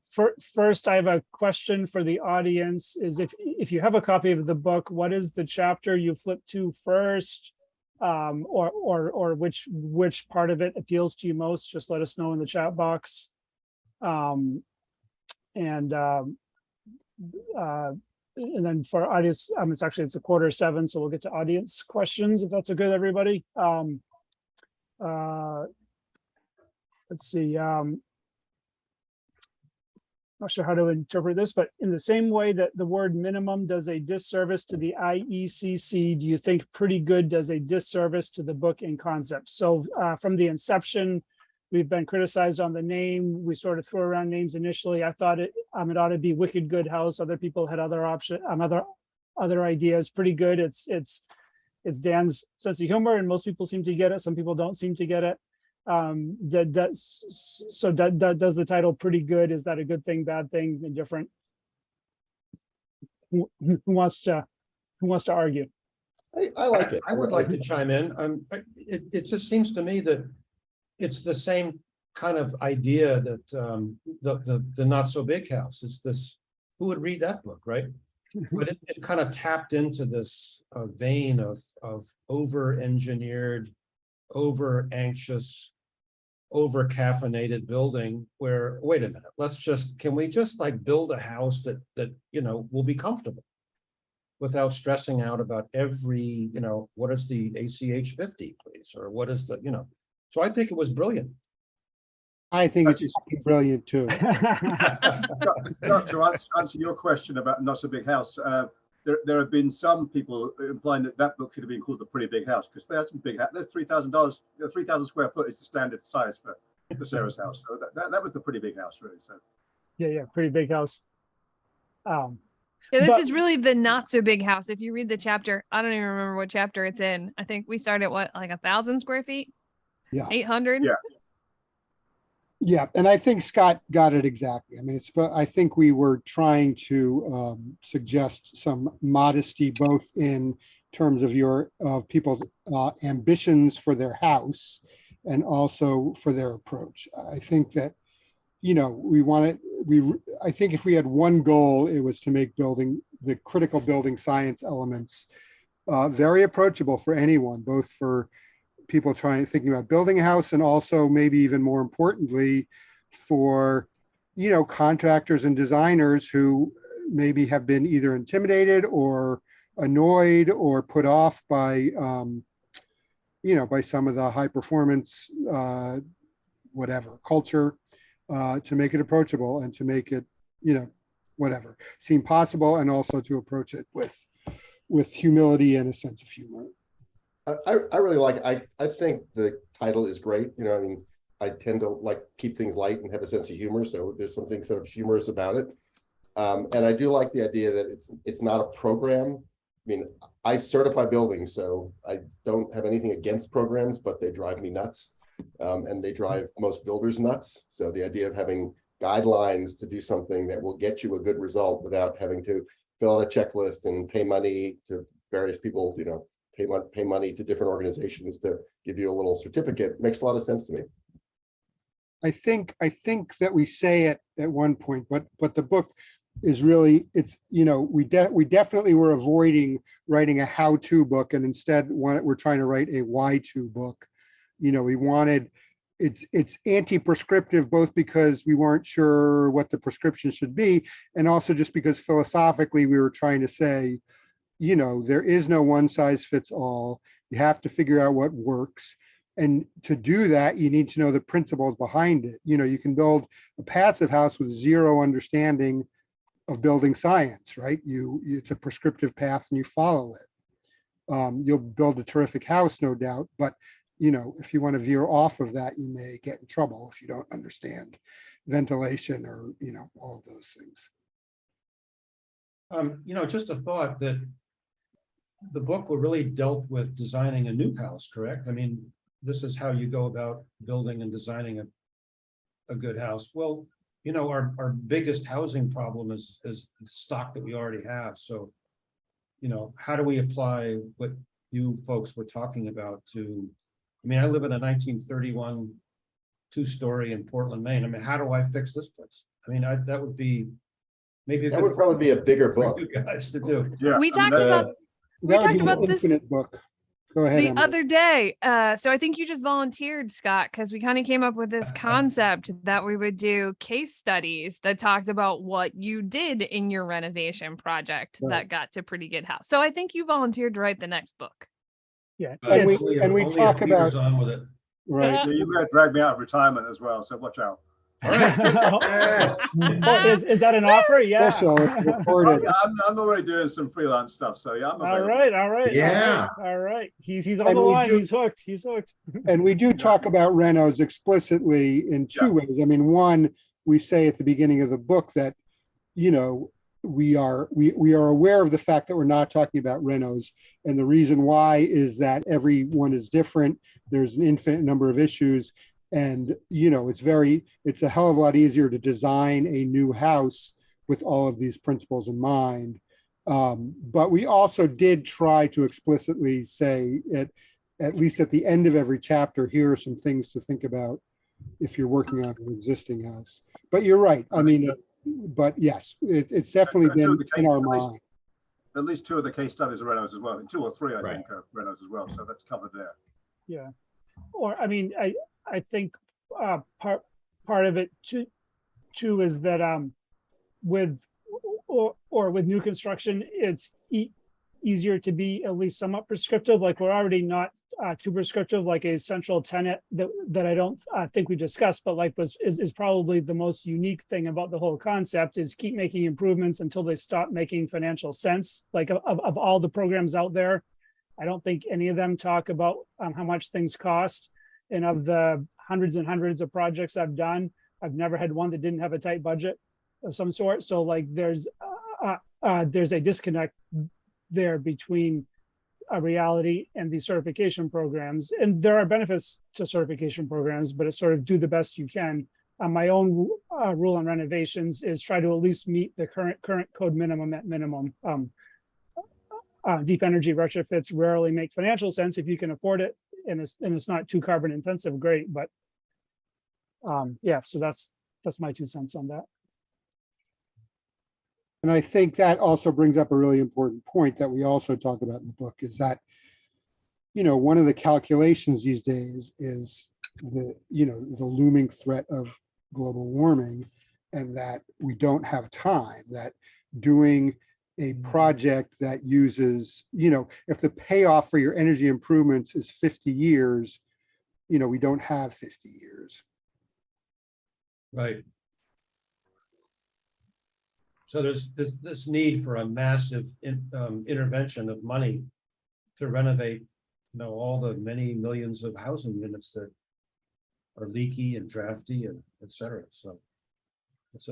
first, I have a question for the audience. Is if you have a copy of the book, what is the chapter you flip to first, or which part of it appeals to you most? Just let us know in the chat box. And then for audience, it's 7:15, so we'll get to audience questions if that's a good, everybody. Let's see. Not sure how to interpret this, but in the same way that the word minimum does a disservice to the IECC, do you think pretty good does a disservice to the book in concept? So from the inception, we've been criticized on the name. We sort of threw around names initially. I thought it ought to be Wicked Good House. Other people had other other ideas. Pretty good. It's Dan's sense of humor, and most people seem to get it. Some people don't seem to get it. Does the title Pretty Good, is that a good thing, bad thing, indifferent? Who wants to argue? I like it. I would like to chime in. It just seems to me that it's the same kind of idea that the Not So Big House. It's this, who would read that book, right? But it kind of tapped into this vein of over-engineered, over-anxious, over-caffeinated building, where, wait a minute, can we just like build a house that will be comfortable without stressing out about every, what is the ACH 50, please, or what is the, so I think it was brilliant. I think it's brilliant too. To answer your question about Not So Big House, there have been some people implying that book should have been called The Pretty Big House, because there's some big house. There's $3,000, 3,000 square foot is the standard size for Sarah's house. So that was the Pretty Big House, really. So yeah, Pretty Big House. Yeah, this is really the Not So Big House. If you read the chapter, I don't even remember what chapter it's in. I think we started at like 1,000 square feet. Yeah, 800. Yeah, and I think Scott got it exactly. I mean, I think we were trying to suggest some modesty, both in terms of people's ambitions for their house and also for their approach. I think that, I think if we had one goal, it was to make the critical building science elements very approachable for anyone, both for people thinking about building a house, and also maybe even more importantly for contractors and designers who maybe have been either intimidated or annoyed or put off by, by some of the high performance, whatever culture, to make it approachable and to make it, whatever, seem possible, and also to approach it with humility and a sense of humor. I really I think the title is great. I mean, I tend to keep things light and have a sense of humor. So there's something sort of humorous about it. And I do like the idea that it's not a program. I mean, I certify buildings, so I don't have anything against programs, but they drive me nuts. And they drive most builders nuts. So the idea of having guidelines to do something that will get you a good result without having to fill out a checklist and pay money to various people, pay money to different organizations to give you a little certificate makes a lot of sense to me. I think that we say it at one point, but the book is really, it's, we definitely were avoiding writing a how-to book, and instead we're trying to write a why-to book. We wanted, it's anti-prescriptive, both because we weren't sure what the prescription should be, and also just because philosophically we were trying to say, there is no one size fits all. You have to figure out what works. And to do that, you need to know the principles behind it. You can build a passive house with zero understanding of building science, right? It's a prescriptive path and you follow it. You'll build a terrific house, no doubt, but if you want to veer off of that, you may get in trouble if you don't understand ventilation or, all of those things. Just a thought that the book really dealt with designing a new house, correct? I mean, this is how you go about building and designing a good house. Well, our biggest housing problem is the stock that we already have. So, how do we apply what you folks were talking about to, I live in a 1931 two-story in Portland, Maine. How do I fix this place? That would be maybe that would probably be a bigger book. You guys to do. Yeah, We talked about this book. Go ahead, the Emily. other day. So I think you just volunteered, Scott, because we kind of came up with this concept that we would do case studies that talked about what you did in your renovation project that got to pretty good house. So I think you volunteered to write the next book. Yeah, and we talk about on with it. right. Yeah, you may drag me out of retirement as well, so watch out. Oh, is that an offer? Yeah. Also, it's recorded. I'm already doing some freelance stuff, so yeah. I'm All right. Yeah. All right. He's on the line. He's hooked. And we do talk about renos explicitly in two ways. One, we say at the beginning of the book that, we are aware of the fact that we're not talking about renos, and the reason why is that everyone is different. There's an infinite number of issues, and it's a hell of a lot easier to design a new house with all of these principles in mind. But we also did try to explicitly say at least at the end of every chapter, here are some things to think about if you're working on an existing house. But you're right. But yes, it's definitely been in our mind. At least two of the case studies are renos as well. And 2 or 3, I think, are renos as well. So that's covered there. Yeah. Or I think part of it too is that with new construction, it's easier to be at least somewhat prescriptive. Like we're already not too prescriptive, like a central tenet that I don't think we discussed, but is probably the most unique thing about the whole concept is keep making improvements until they stop making financial sense. Like of all the programs out there, I don't think any of them talk about how much things cost. And of the hundreds and hundreds of projects I've done, I've never had one that didn't have a tight budget of some sort. So there's a disconnect there between a reality and these certification programs. And there are benefits to certification programs, but it's sort of do the best you can. My own rule on renovations is try to at least meet the current code minimum at minimum. Deep energy retrofits rarely make financial sense if you can afford it, and it's not too carbon intensive, great. But so that's my 2 cents on that. And I think that also brings up a really important point that we also talk about in the book is that, one of the calculations these days is the looming threat of global warming, and that we don't have time, that doing a project that uses, if the payoff for your energy improvements is 50 years, we don't have 50 years. Right. So there's this need for a massive intervention of money to renovate, all the many millions of housing units that are leaky and drafty and et cetera. So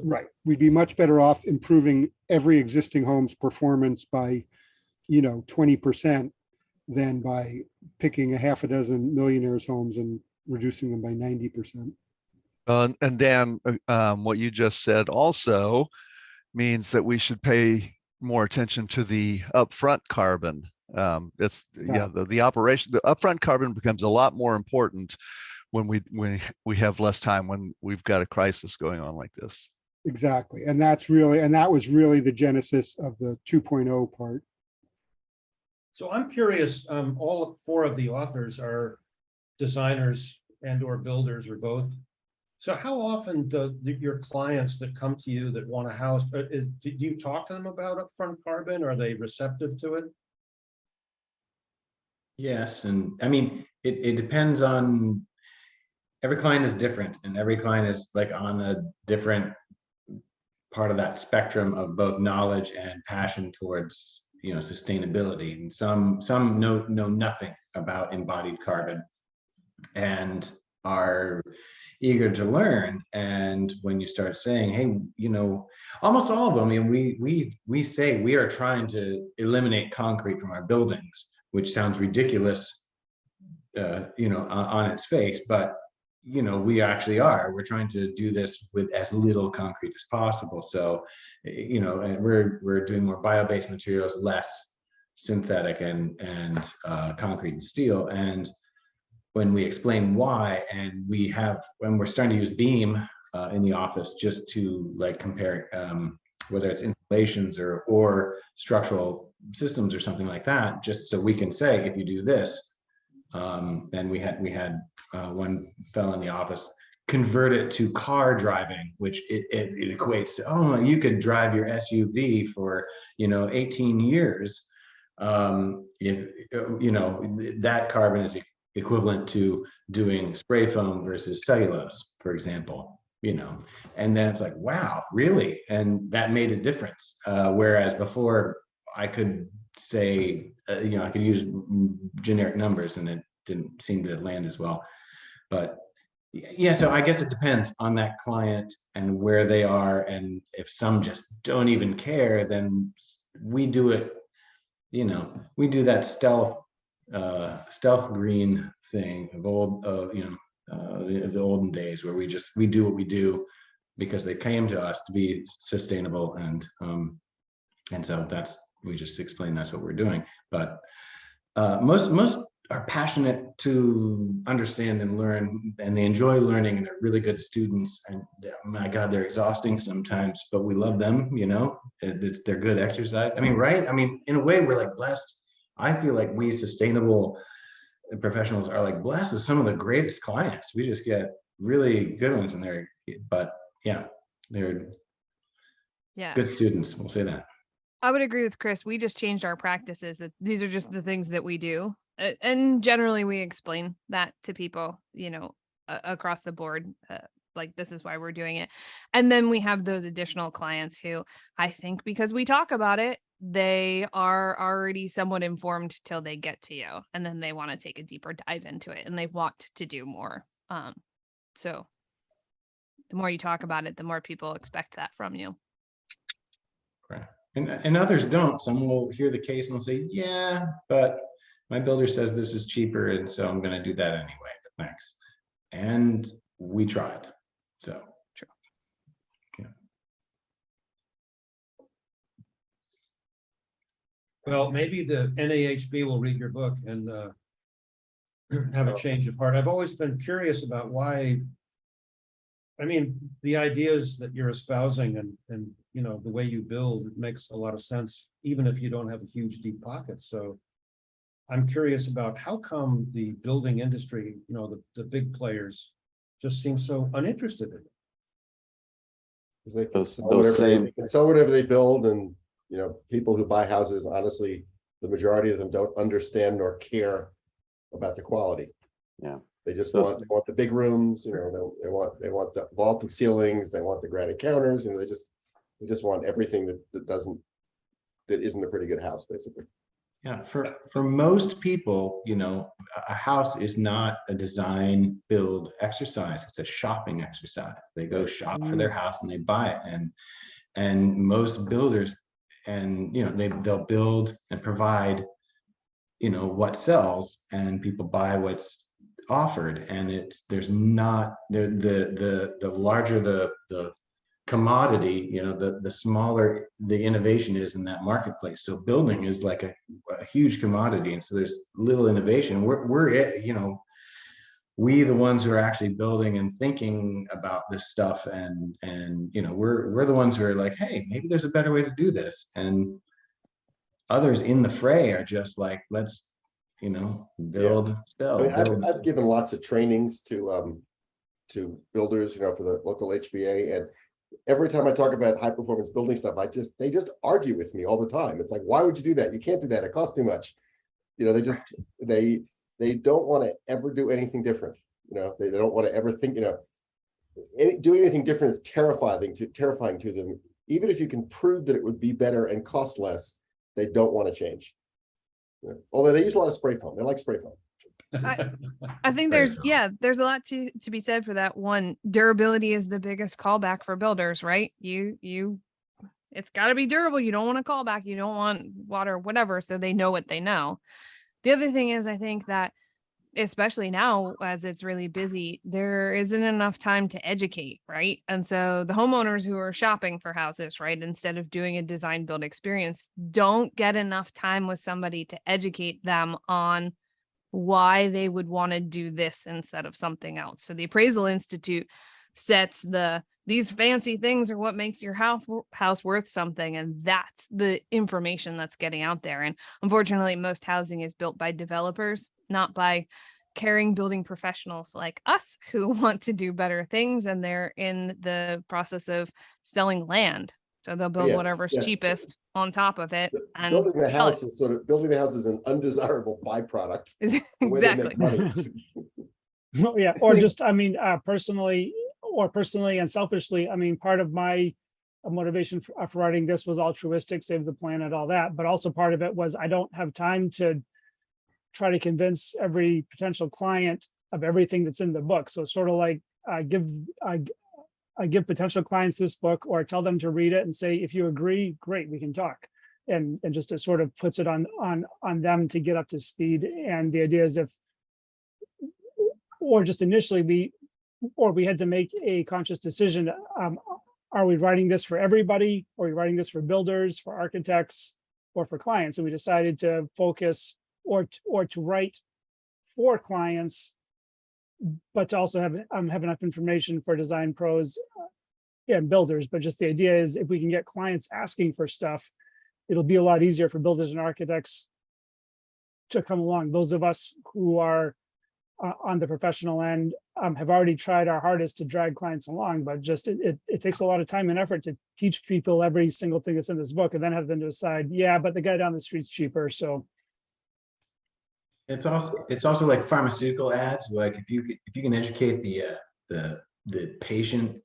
right. We'd be much better off improving every existing home's performance by, 20% than by picking a half a dozen millionaires' homes and reducing them by 90%. And Dan, what you just said also means that we should pay more attention to the upfront carbon. The operation, the upfront carbon becomes a lot more important when we have less time, when we've got a crisis going on like this. Exactly. And that was really the genesis of the 2.0 part. So I'm curious, all 4 of the authors are designers and or builders or both. So how often do your clients that come to you that want a house, do you talk to them about upfront carbon? Are they receptive to it? Yes, and I mean, it depends on, every client is different, and every client is like on a different part of that spectrum of both knowledge and passion towards, sustainability. And some know nothing about embodied carbon and are eager to learn. And when you start saying, hey, almost all of them, I mean, we say we are trying to eliminate concrete from our buildings, which sounds ridiculous, on its face, but we actually are. We're trying to do this with as little concrete as possible. So, and we're doing more bio-based materials, less synthetic and concrete and steel. And when we explain why, and when we're starting to use beam in the office, just to like compare whether it's installations or structural systems or something like that, just so we can say, if you do this, then we had one fellow in the office convert it to car driving, which it equates to, you could drive your SUV for 18 years. That carbon is equivalent to doing spray foam versus cellulose, for example, and then it's like, wow, really? And that made a difference. Whereas before I could say, I could use generic numbers and it didn't seem to land as well. But yeah, so I guess it depends on that client and where they are. And if some just don't even care, then we do it, we do that stealth green thing of old, the olden days, where we do what we do because they came to us to be sustainable. And so we just explain that's what we're doing. But most are passionate to understand and learn, and they enjoy learning, and they're really good students. And my God, they're exhausting sometimes, but we love them. They're good exercise. I mean, right? I mean, in a way, we're like blessed. I feel like we sustainable professionals are like blessed with some of the greatest clients. We just get really good ones in there. But yeah, they're good students. We'll say that. I would agree with Chris. We just changed our practices. That these are just the things that we do. And generally we explain that to people, across the board, like this is why we're doing it. And then we have those additional clients who, I think because we talk about it, they are already somewhat informed till they get to you. And then they want to take a deeper dive into it and they want to do more. So the more you talk about it, the more people expect that from you. Right. And others don't. Some will hear the case and they'll say, yeah, but my builder says this is cheaper, and so I'm going to do that anyway. But thanks. And we tried. So true. Yeah. Well, maybe the NAHB will read your book and have a change of heart. I've always been curious about why. I mean, the ideas that you're espousing and the way you build, it makes a lot of sense, even if you don't have a huge deep pocket. So I'm curious about how come the building industry, the big players, just seem so uninterested in it. Because they can sell whatever they build, and You know, people who buy houses, honestly, the majority of them don't understand nor care about the quality. Yeah. They just Those- they want the big rooms, you know, they want the vaulted ceilings, they want the granite counters, you know, they just want everything that isn't a pretty good house, basically. Yeah, for most people, you know, a house is not a design build exercise. It's a shopping exercise. They go shop for their house and they buy it. And most builders, and you know, they'll build and provide, you know, what sells, and people buy what's offered. And there's not the larger the commodity, you know, the smaller the innovation is in that marketplace. So building is like a huge commodity, and so there's little innovation. We're you know, we the ones who are actually building and thinking about this stuff, and you know, we're the ones who are like, hey, maybe there's a better way to do this. And others in the fray are just like, let's, you know, build, sell. I mean, I've given lots of trainings to builders, you know, for the local HBA, and every time I talk about high performance building stuff, they just argue with me all the time. It's like, why would you do that? You can't do that. It costs too much. You know, they don't want to ever do anything different. You know, they don't want to ever think, you know, doing anything different is terrifying to them. Even if you can prove that it would be better and cost less, they don't want to change. You know, although they use a lot of spray foam. They like spray foam. I think there's a lot to be said for that. One, durability is the biggest callback for builders, right? It's got to be durable. You don't want to call back. You don't want water, whatever. So they know what they know. The other thing is, I think that especially now as it's really busy, there isn't enough time to educate, right? And so the homeowners who are shopping for houses, right, instead of doing a design build experience, don't get enough time with somebody to educate them on why they would want to do this instead of something else. So the Appraisal Institute sets these fancy things are what makes your house worth something, and that's the information that's getting out there. And unfortunately, most housing is built by developers, not by caring building professionals like us who want to do better things, and they're in the process of selling land. So they'll build whatever's cheapest on top of it. And building the house is an undesirable byproduct. Exactly. Oh, yeah. Or just, I mean, personally and selfishly, I mean, part of my motivation for writing this was altruistic, save the planet, all that. But also part of it was I don't have time to try to convince every potential client of everything that's in the book. So it's sort of like I give potential clients this book, or tell them to read it and say, if you agree, great, we can talk. And just it sort of puts it on them to get up to speed. And the idea is initially we had to make a conscious decision. Are we writing this for everybody? Or are we writing this for builders, for architects, or for clients? And we decided to focus or to write for clients, but to also have enough information for design pros and builders. But just the idea is, if we can get clients asking for stuff, it'll be a lot easier for builders and architects to come along. Those of us who are on the professional end have already tried our hardest to drag clients along, but just it takes a lot of time and effort to teach people every single thing that's in this book, and then have them decide, yeah, but the guy down the street's cheaper. So it's also like pharmaceutical ads. Like if you can educate the patient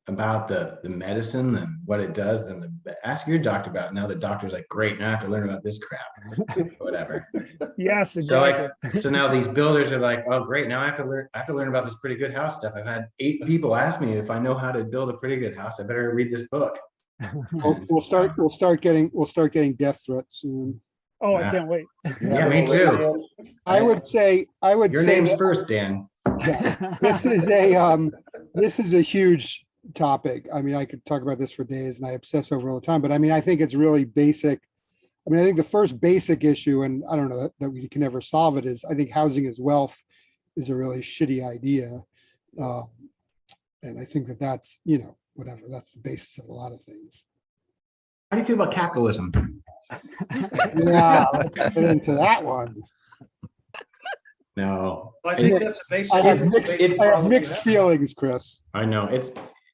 about the medicine and what it does, then ask your doctor about it. Now the doctor's like, great, now I have to learn about this crap, whatever. Yes, exactly. So now these builders are like, oh great, now I have to learn about this pretty good house stuff. I've had 8 people ask me if I know how to build a pretty good house. I better read this book. We'll start getting death threats soon. Oh, I can't wait. Yeah, me too. I would say your name's first, Dan. Yeah, this is a huge topic. I mean, I could talk about this for days, and I obsess over all the time, but I mean, I think it's really basic. I mean, I think the first basic issue, and I don't know that we can never solve it, is I think housing is wealth is a really shitty idea. And I think that's, you know, whatever, that's the basis of a lot of things. How do you feel about capitalism? Yeah, let's get into that one. No. I think that's a basic. I have mixed feelings, Chris. I know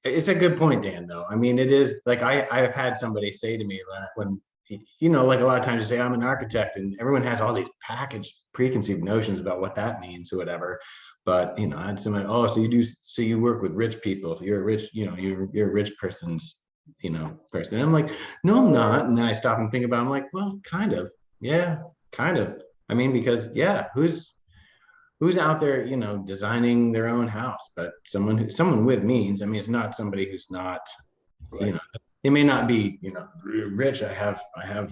it's a good point, Dan, though. I mean, it is like I've had somebody say to me that when you know, like a lot of times you say, I'm an architect, and everyone has all these packaged preconceived notions about what that means or whatever. But, you know, I had somebody, oh, so you work with rich people. You're a rich, you know, you're a rich person's, you know, person. And I'm like, no, I'm not. And then I stop and think about it. I'm like, well, kind of. Yeah, kind of. I mean, because yeah, who's out there, you know, designing their own house? But someone with means. I mean, it's not somebody who's not, you know, they may not be, you know, rich. I have,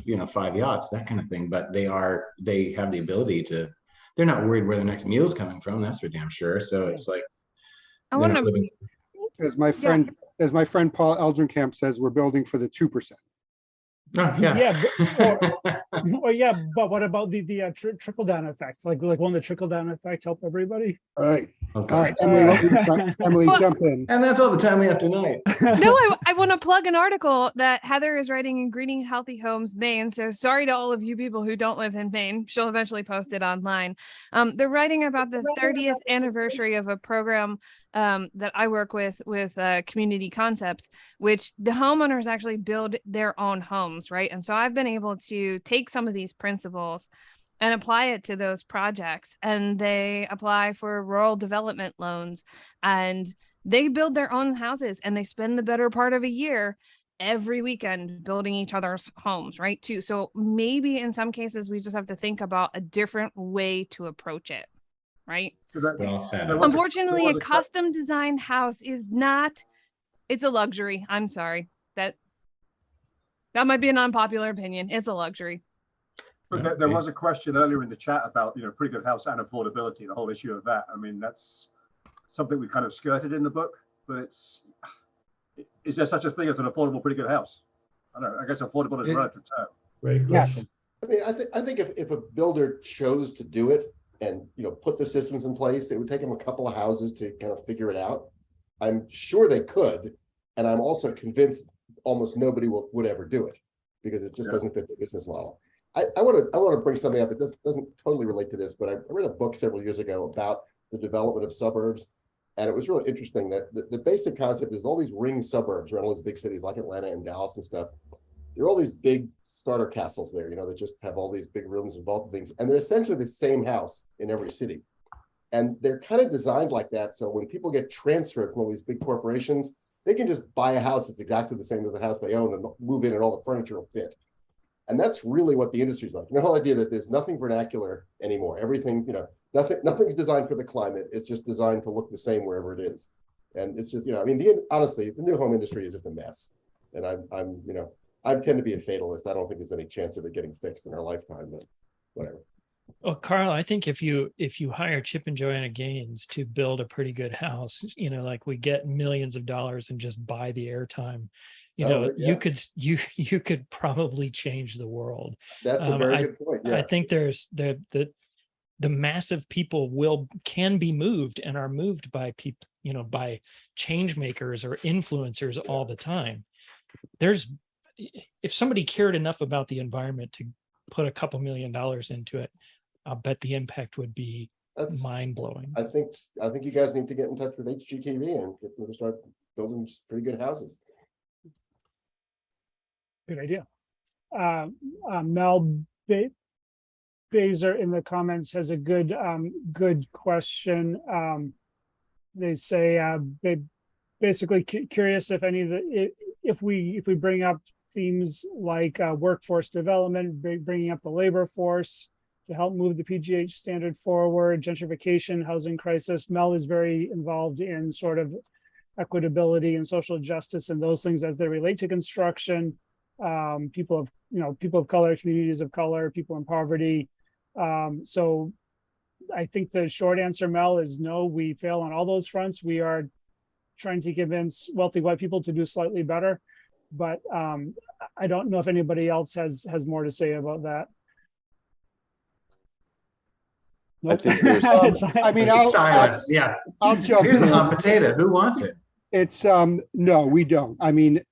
you know, 5 yachts, that kind of thing. But they have the ability to. They're not worried where their next meal's coming from. That's for damn sure. So it's like, I want to. As my friend Paul Eldrenkamp says, we're building for the 2%. Oh, yeah. But what about the trickle down effect? Like won't the trickle down effect help everybody? All right. Okay. All right, Emily, jump in. And that's all the time we have tonight. No, I want to plug an article that Heather is writing in Greening Healthy Homes, Maine. So sorry to all of you people who don't live in Maine. She'll eventually post it online. They're writing about the 30th anniversary of a program that I work with Community Concepts, which the homeowners actually build their own homes, right? And so I've been able to take some of these principles and apply it to those projects, and they apply for rural development loans, and they build their own houses, and they spend the better part of a year every weekend building each other's homes, right? Too. So maybe in some cases we just have to think about a different way to approach it, right? Well said. Unfortunately, a custom designed house is not, it's a luxury. I'm sorry. That might be an unpopular opinion. It's a luxury. But there was a question earlier in the chat about, you know, pretty good house and affordability, the whole issue of that. I mean, that's something we kind of skirted in the book, but is there such a thing as an affordable, pretty good house? I don't know. I guess affordable is a relative term. Great Yes. question. I mean, I think if a builder chose to do it and, you know, put the systems in place, it would take them a couple of houses to kind of figure it out. I'm sure they could, and I'm also convinced almost nobody would ever do it because it just doesn't fit the business model. I want to bring something up that doesn't totally relate to this, but I read a book several years ago about the development of suburbs, and it was really interesting that the basic concept is all these ring suburbs around all these big cities like Atlanta and Dallas and stuff. There are all these big starter castles there, you know, that just have all these big rooms and vaulted things, and they're essentially the same house in every city. And they're kind of designed like that, so when people get transferred from all these big corporations, they can just buy a house that's exactly the same as the house they own and move in and all the furniture will fit. And that's really what the industry's like. The whole idea that there's nothing vernacular anymore. Everything, you know, nothing's designed for the climate. It's just designed to look the same wherever it is. And it's just, you know, I mean, honestly, the new home industry is just a mess. And I'm, you know, I tend to be a fatalist. I don't think there's any chance of it getting fixed in our lifetime, but whatever. Well, Carl, I think if you hire Chip and Joanna Gaines to build a pretty good house, you know, like we get millions of dollars and just buy the airtime, you know, you could probably change the world. That's a very good point. Yeah. I think there's the massive people can be moved and are moved by people, you know, by change makers or influencers all the time. If somebody cared enough about the environment to put a couple $1 million into it, I'll bet the impact would be mind-blowing. I think you guys need to get in touch with HGTV and get them to start building pretty good houses. Good idea. Mel Baser in the comments has a good question. They say basically curious if any of the if we bring up themes like workforce development, bringing up the labor force to help move the PGH standard forward, gentrification, housing crisis. Mel is very involved in sort of equitability and social justice and those things as they relate to construction. People of color, communities of color, people in poverty. So I think the short answer, Mel, is no, we fail on all those fronts. We are trying to convince wealthy white people to do slightly better, but I don't know if anybody else has more to say about that. Nope. I think there's I mean, silence. Yeah. I'll jump Here's the in. hot potato. Who wants it? It's no, we don't. I mean,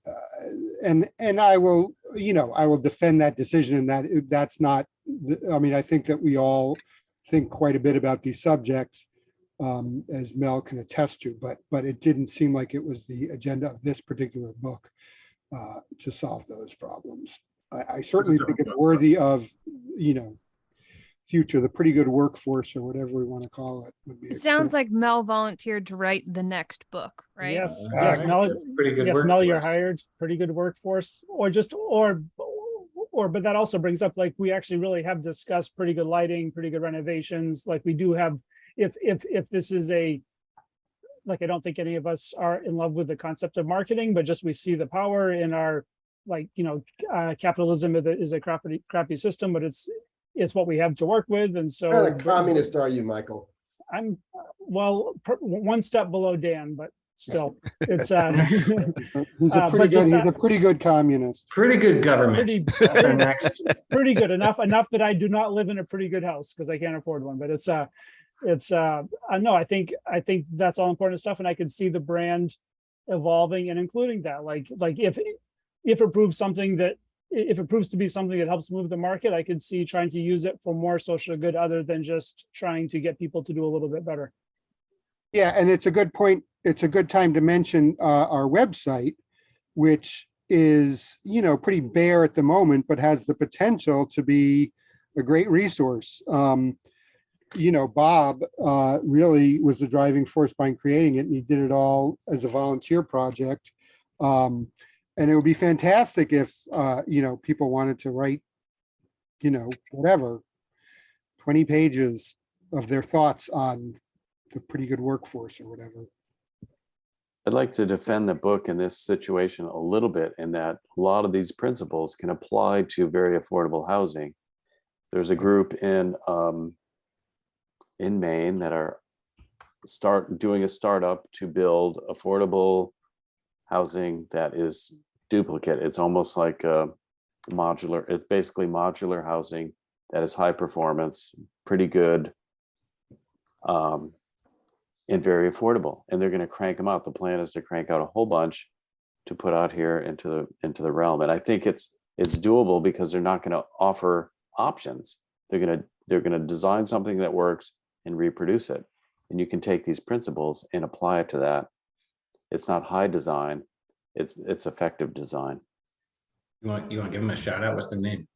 and I will, you know, I will defend that decision, and that's not. I mean, I think that we all think quite a bit about these subjects, as Mel can attest to. But it didn't seem like it was the agenda of this particular book to solve those problems. I certainly think it's worthy of, future, the pretty good workforce or whatever we want to call it. Would be It sounds like Mel volunteered to write the next book, right? Yes, That's yes, right. Mel, That's pretty good yes, Mel, you're workforce. hired, pretty good workforce, but that also brings up, like, we actually really have discussed pretty good lighting, pretty good renovations. Like, we do have, if this is I don't think any of us are in love with the concept of marketing, but just we see the power in our, capitalism is a crappy system, but it's what we have to work with. And so, What kind of communist are you, Michael? I'm, one step below Dan, but still, it's he's a pretty good communist. Pretty good government. That's our next. pretty good enough that I do not live in a pretty good house because I can't afford one. But no, I think that's all important stuff, and I can see the brand evolving and including that. Like if it proves to be something that helps move the market, I could see trying to use it for more social good other than just trying to get people to do a little bit better. Yeah, and it's a good point. It's a good time to mention our website, which is, pretty bare at the moment, but has the potential to be a great resource. Bob really was the driving force behind creating it, and he did it all as a volunteer project. And it would be fantastic if, people wanted to write, whatever, 20 pages of their thoughts on the pretty good workforce or whatever. I'd like to defend the book in this situation a little bit, in that a lot of these principles can apply to very affordable housing. There's a group in Maine that are doing a startup to build affordable housing that is duplicate. It's almost like a modular. It's basically modular housing that is high performance, pretty good, and very affordable. And they're going to crank them out. The plan is to crank out a whole bunch to put out here into the realm. And I think it's doable because they're not going to offer options. They're going to design something that works and reproduce it. And you can take these principles and apply it to that. It's not high design. It's effective design. You want to give them a shout out? What's the name?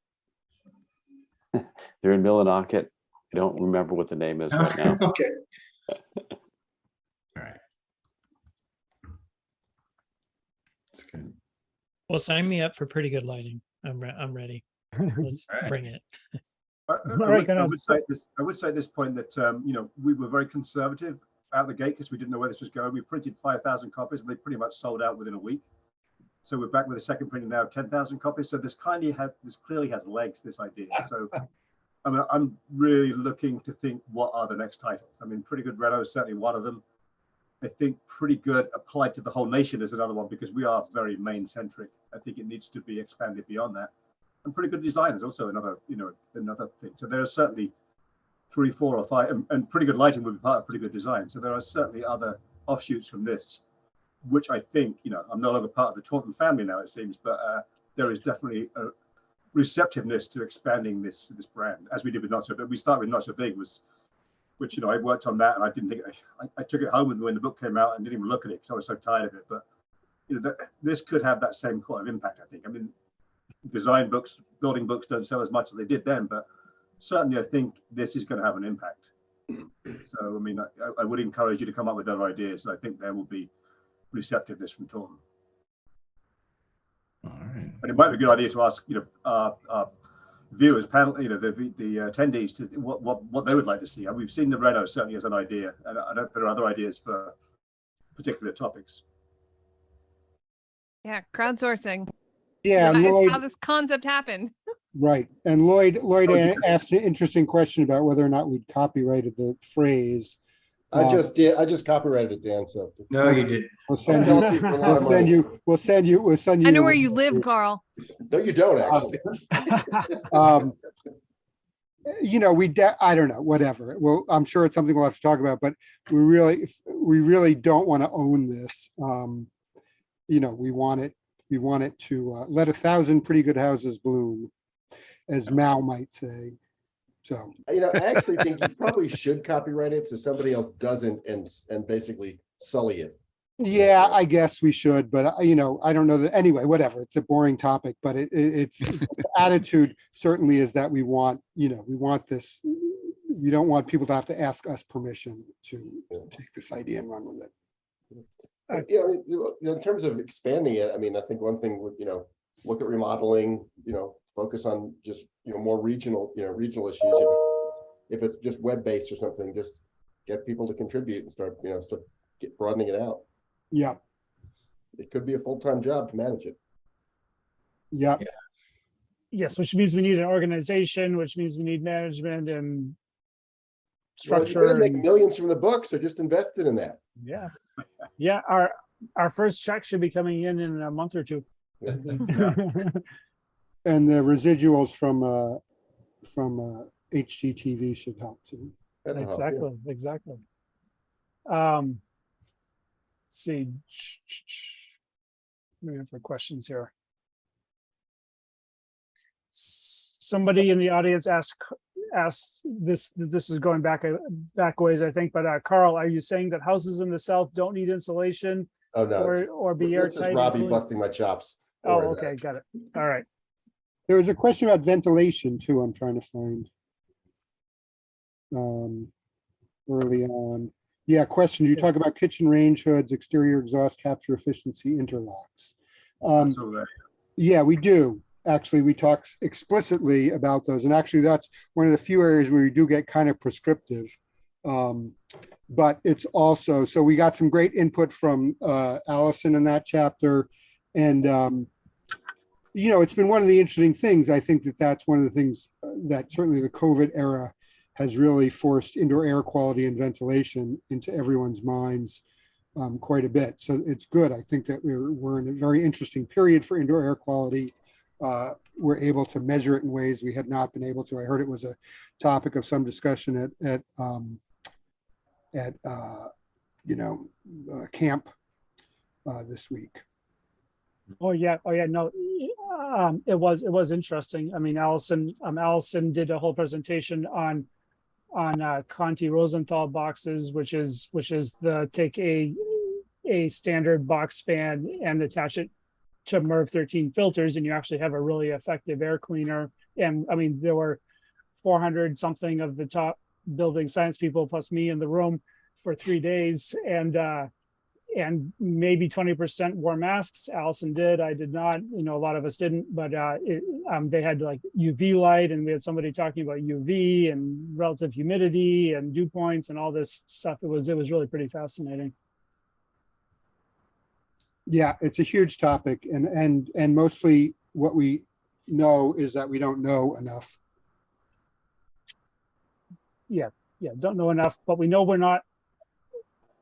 They're in Millinocket. I don't remember what the name is right now. Okay. All right. That's good. Well, sign me up for pretty good lighting. I'm ready. Let's bring it. I would say at this point that we were very conservative out the gate because we didn't know where this was going. We printed 5,000 copies and they pretty much sold out within a week. So we're back with a second printing now of 10,000 copies. So this clearly has legs, this idea. So I mean, I'm really looking to think, what are the next titles? I mean, Pretty Good Reno is certainly one of them. I think Pretty Good applied to the whole nation is another one, because we are very Maine centric. I think it needs to be expanded beyond that. And Pretty Good Design is also another thing. So there are certainly 3, 4, or 5, and Pretty Good Lighting would be part of Pretty Good Design. So there are certainly other offshoots from this, which I think, I'm no longer part of the Taunton family now, it seems, but there is definitely a receptiveness to expanding this brand, as we did with Not So Big. We started with Not So Big, which I worked on that, and I didn't think I took it home when the book came out and didn't even look at it because I was so tired of it. But this could have that same kind of impact, I think. I mean, design books, building books don't sell as much as they did then, but certainly I think this is going to have an impact. So, I mean, I would encourage you to come up with other ideas. And I think there will be receptiveness from Taunton. All right. And it might be a good idea to ask, viewers, panel, the attendees, to what they would like to see. And we've seen the Reno certainly as an idea, and I know there are other ideas for particular topics. Yeah, crowdsourcing. Yeah, That's how this concept happened. Right. And Lloyd asked an interesting question about whether or not we'd copyrighted the phrase. I just did. I just copyrighted it, Dan. So no, you didn't. We'll send you. I know where you live, Carl. No, you don't actually. I don't know, whatever. Well, I'm sure it's something we'll have to talk about, but we really don't want to own this. We want it to let 1,000 pretty good houses bloom, as Mao might say. So I actually think you probably should copyright it so somebody else doesn't and basically sully it. Yeah, I guess we should, but I don't know that. Anyway, whatever. It's a boring topic, but it's attitude certainly is that we want this. We don't want people to have to ask us permission to take this idea and run with it. Yeah, I mean, in terms of expanding it, I mean, I think one thing would, look at remodeling, focus on just, more regional issues. If it's just web-based or something, just get people to contribute and start broadening it out. Yeah. It could be a full-time job to manage it. Yeah. Yes, which means we need an organization, which means we need management and structure. You're gonna make millions from the book, so just invest in that. Yeah. Yeah, our first check should be coming in a month or two. And the residuals from HGTV should help too. Exactly. Let's see. Maybe for questions here. Somebody in the audience asked this is going back ways, I think, but Carl, are you saying that houses in the South don't need insulation? Oh no, or be airtight? This is Robbie busting my chops. Oh, okay, got it. All right. There was a question about ventilation too. I'm trying to find early on. Yeah, question. You talk about kitchen range hoods, exterior exhaust capture efficiency interlocks. Yeah, we do. Actually, we talk explicitly about those. And actually, that's one of the few areas where we do get kind of prescriptive. But it's also, so we got some great input from Allison in that chapter. And, it's been one of the interesting things. I think that's one of the things that certainly the COVID era has really forced indoor air quality and ventilation into everyone's minds quite a bit. So it's good. I think that we're in a very interesting period for indoor air quality. We're able to measure it in ways we had not been able to. I heard it was a topic of some discussion at camp this week. Oh yeah, no, it was interesting. I mean, Allison did a whole presentation on Conti Rosenthal boxes, which is take a standard box fan and attach it to MERV 13 filters, and you actually have a really effective air cleaner. And I mean, there were 400 something of the top building science people plus me in the room for 3 days, and maybe 20% wore masks. Allison did, I did not. A lot of us didn't, but they had like UV light, and we had somebody talking about UV and relative humidity and dew points and all this stuff. It was really pretty fascinating. Yeah, it's a huge topic, and mostly what we know is that we don't know enough. Yeah, don't know enough, but we know we're not.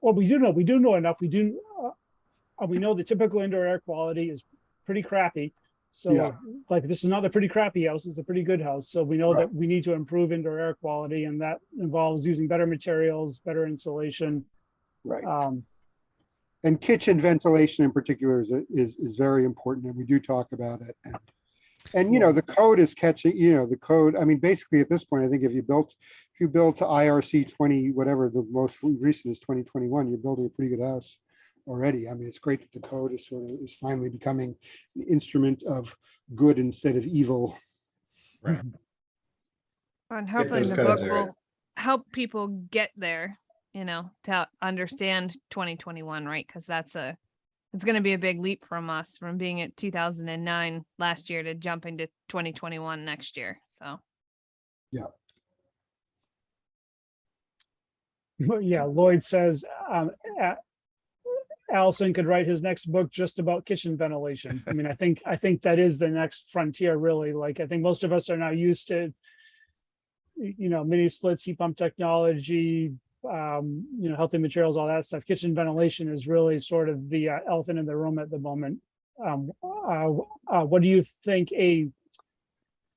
Well, we do know enough. We know the typical indoor air quality is pretty crappy. So like this is not a pretty crappy house, it's a pretty good house. So we know that we need to improve indoor air quality, and that involves using better materials, better insulation. Right. And kitchen ventilation in particular is very important, and we do talk about it. And the code is catching, the code. I mean, basically at this point, I think if you build to IRC 20, whatever the most recent is 2021, you're building a pretty good house already. I mean, it's great that the code is finally becoming an instrument of good instead of evil. Right. And hopefully the book will help people get there, to understand 2021, right? Because it's going to be a big leap from us, from being at 2009 last year to jumping to 2021 next year. So. Yeah. Yeah, Lloyd says Allison could write his next book just about kitchen ventilation. I mean, I think that is the next frontier, really. Like, I think most of us are now used to, mini splits, heat pump technology, healthy materials, all that stuff. Kitchen ventilation is really sort of the elephant in the room at the moment. What do you think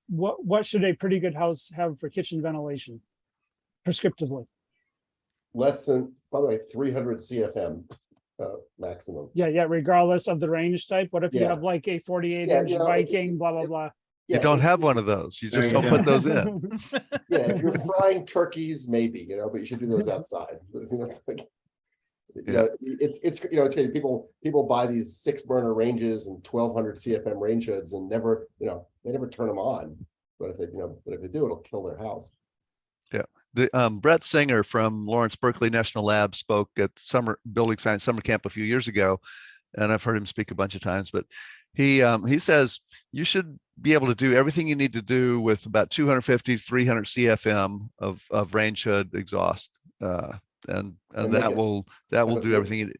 what should a pretty good house have for kitchen ventilation prescriptively? Less than probably 300 CFM maximum. Yeah, regardless of the range type. What if you have like a 48-inch Viking, blah blah blah? You don't have one of those. You just don't put those in. Yeah, if you're frying turkeys, maybe, but you should do those outside. It's like, it's people buy these 6-burner ranges and 1200 CFM range hoods and never, They never turn them on, but if they, but if they do, it'll kill their house. Yeah. The Brett Singer from Lawrence Berkeley National Lab spoke at summer building science summer camp a few years ago, and I've heard him speak a bunch of times. But he says you should be able to do everything you need to do with about 250 300 CFM of range hood exhaust, and that will do everything you need.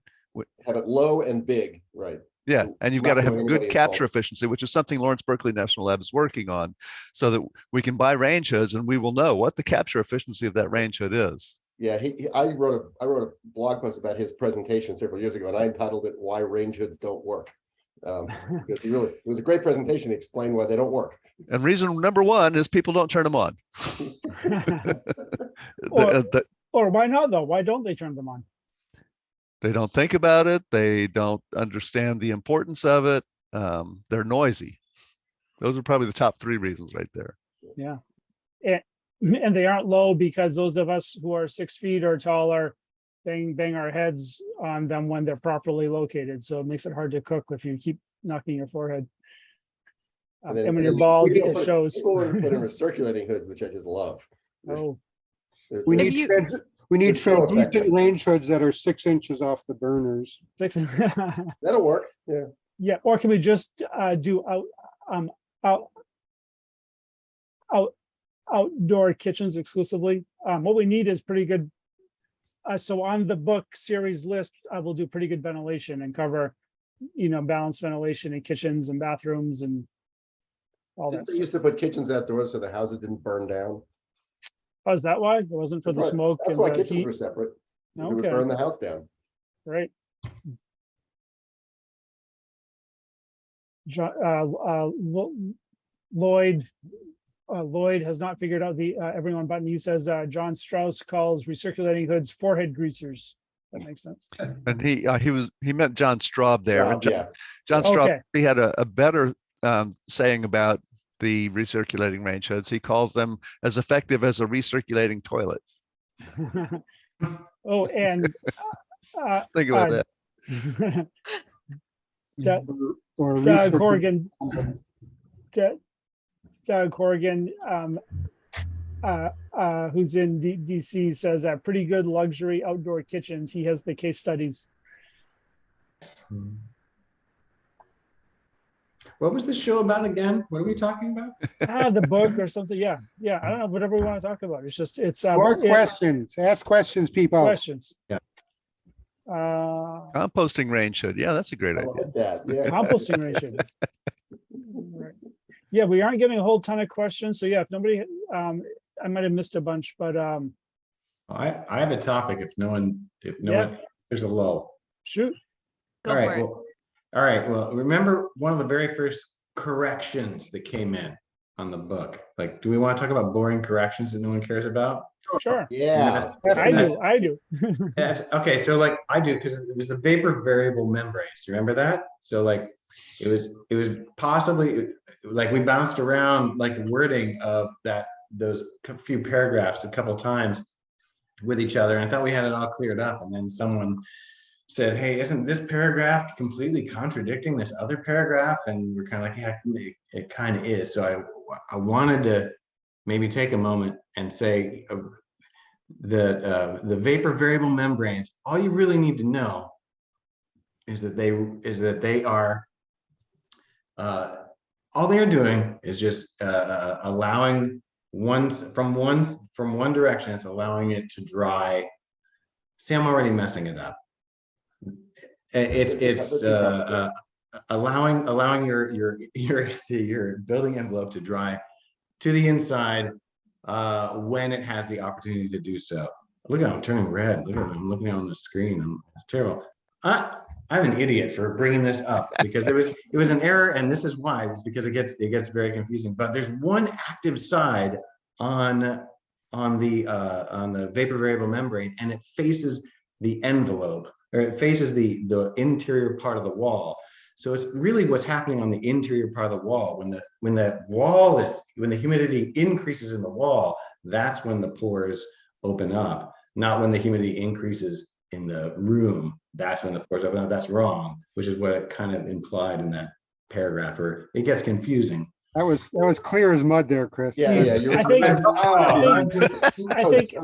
Have it low and big, right? Yeah, and you've got to have a good capture efficiency, which is something Lawrence Berkeley National Lab is working on, so that we can buy range hoods and we will know what the capture efficiency of that range hood is. Yeah, I wrote a blog post about his presentation several years ago, and I entitled it "Why Range Hoods Don't Work." Because it was a great presentation to explain why they don't work. And reason number one is people don't turn them on. Or why not though? Why don't they turn them on? They don't think about it. They don't understand the importance of it. They're noisy. Those are probably the top three reasons right there. Yeah. And they aren't low because those of us who are 6 feet or taller bang our heads on them when they're properly located. So it makes it hard to cook if you keep knocking your forehead. And when you're bald, it shows. People want to put in recirculating hoods, which I just love. Oh. We need translucent range hoods that are 6 inches off the burners. That'll work. Yeah. Yeah. Or can we just do outdoor kitchens exclusively? What we need is pretty good. So on the book series list, I will do pretty good ventilation and cover, balanced ventilation in kitchens and bathrooms and all that. They used to put kitchens outdoors so the houses didn't burn down. Oh, is that why? It wasn't for the smoke? That's and why the kitchens heat? were separate. Okay. It would burn the house down. Right. Lloyd has not figured out the everyone button. He says John Strauss calls recirculating hoods forehead greasers. That makes sense. And he meant John Straub there. Straub, John, yeah. John Straub, he had a better saying about the recirculating range hoods. He calls them as effective as a recirculating toilet. Oh, and think about that. Doug Corrigan, who's in DC, says pretty good luxury outdoor kitchens. He has the case studies. What was the show about again? What are we talking about? The book or something. Yeah. I don't know. Whatever we want to talk about. It's more questions. Ask questions, people. Questions. Yeah. Composting range hood. Yeah, that's a great idea. That. Yeah. Composting range hood. Right. Yeah, we aren't getting a whole ton of questions. So yeah, if nobody, I might have missed a bunch, but I have a topic. If no one, there's a lull. Shoot. Go for it. All right. Well, remember one of the very first corrections that came in on the book. Like, do we want to talk about boring corrections that no one cares about? Sure. Yeah. I do. Yes. Okay. So like I do, because it was the vapor variable membranes. Do you remember that? So like it was possibly like we bounced around like the wording of those few paragraphs a couple times with each other. And I thought we had it all cleared up. And then someone said, hey, isn't this paragraph completely contradicting this other paragraph? And we're kind of like, yeah, it kind of is. So I wanted to maybe take a moment and say the vapor variable membranes, all you really need to know is that they are all they're doing is just allowing from one direction, it's allowing it to dry. See, I'm already messing it up. It's allowing your building envelope to dry to the inside when it has the opportunity to do so. Look at I'm turning red. Look at I'm looking on the screen. It's terrible. I'm an idiot for bringing this up because it was an error, and this is why. It's because it gets very confusing. But there's one active side on the vapor variable membrane, and it faces the envelope, or it faces the interior part of the wall. So it's really what's happening on the interior part of the wall. When the humidity increases in the wall, that's when the pores open up, not when the humidity increases in the room. That's when the pores open up. That's wrong, which is what it kind of implied in that paragraph, or it gets confusing. That was clear as mud there, Chris. Yeah, you're. I think- I think-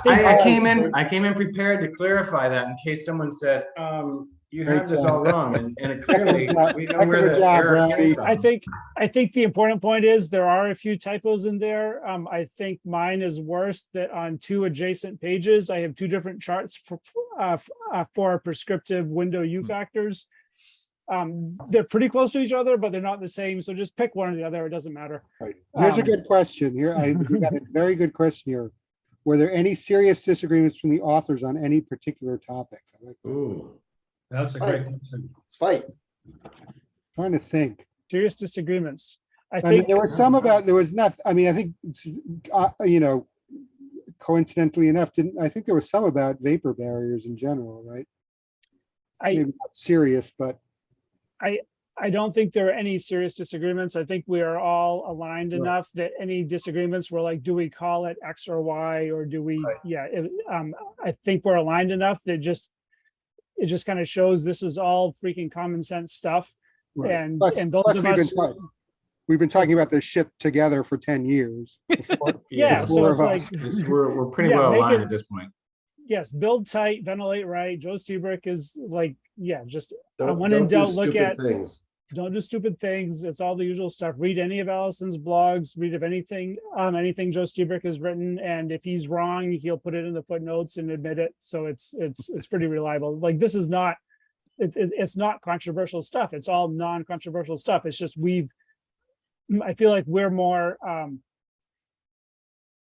I came in prepared to clarify that in case someone said, you have this all wrong, and it clearly, we know where the error came from. I think the important point is there are a few typos in there. I think mine is worse, that on 2 adjacent pages, I have 2 different charts for prescriptive window U factors. They're pretty close to each other, but they're not the same. So just pick one or the other. It doesn't matter. Right. Here's a good question here. We got a very good question here. Were there any serious disagreements from the authors on any particular topics? I like that. Ooh, that's a great question. Let's fight. Trying to think. Serious disagreements. I mean, think there was some about, there was not, I mean, I think, coincidentally enough, I think there was some about vapor barriers in general, right? Maybe not serious, but. I don't think there are any serious disagreements. I think we are all aligned enough that any disagreements were like, do we call it X or Y, or do we? Right. I think we're aligned enough that it just kind of shows this is all freaking common sense stuff. Right. And those of us, we've been talking about this shit together for 10 years. So it's like we're pretty well aligned at this point. Yes, build tight, ventilate right. Joe Stiebrick is like, just when in doubt, look at things. Don't do stupid things. It's all the usual stuff. Read any of Allison's blogs, read of anything Joe Stiebrick has written. And if he's wrong, he'll put it in the footnotes and admit it. So it's pretty reliable. Like, this is not, it's not controversial stuff. It's all non-controversial stuff. It's just I feel like we're more,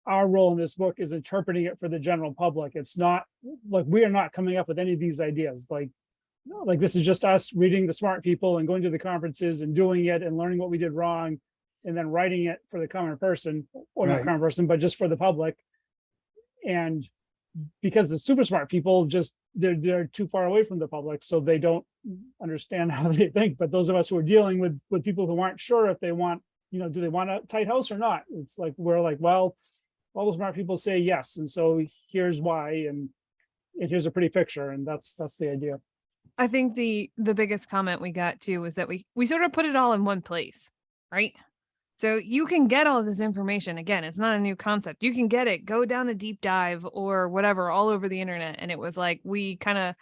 our role in this book is interpreting it for the general public. It's not like we are not coming up with any of these ideas. Like this is just us reading the smart people and going to the conferences and doing it and learning what we did wrong, and then writing it for the common person, or not common person, but just for the public. And because the super smart people they're too far away from the public, so they don't understand how they think. But those of us who are dealing with people who aren't sure if they want, do they want a tight house or not? It's like, we're like, well, all the smart people say yes, and so here's why, and here's a pretty picture, and that's the idea. I think the biggest comment we got too was that we sort of put it all in one place, right? So you can get all this information. Again, it's not a new concept. You can get it, go down a deep dive or whatever all over the internet. And it was like, we kind of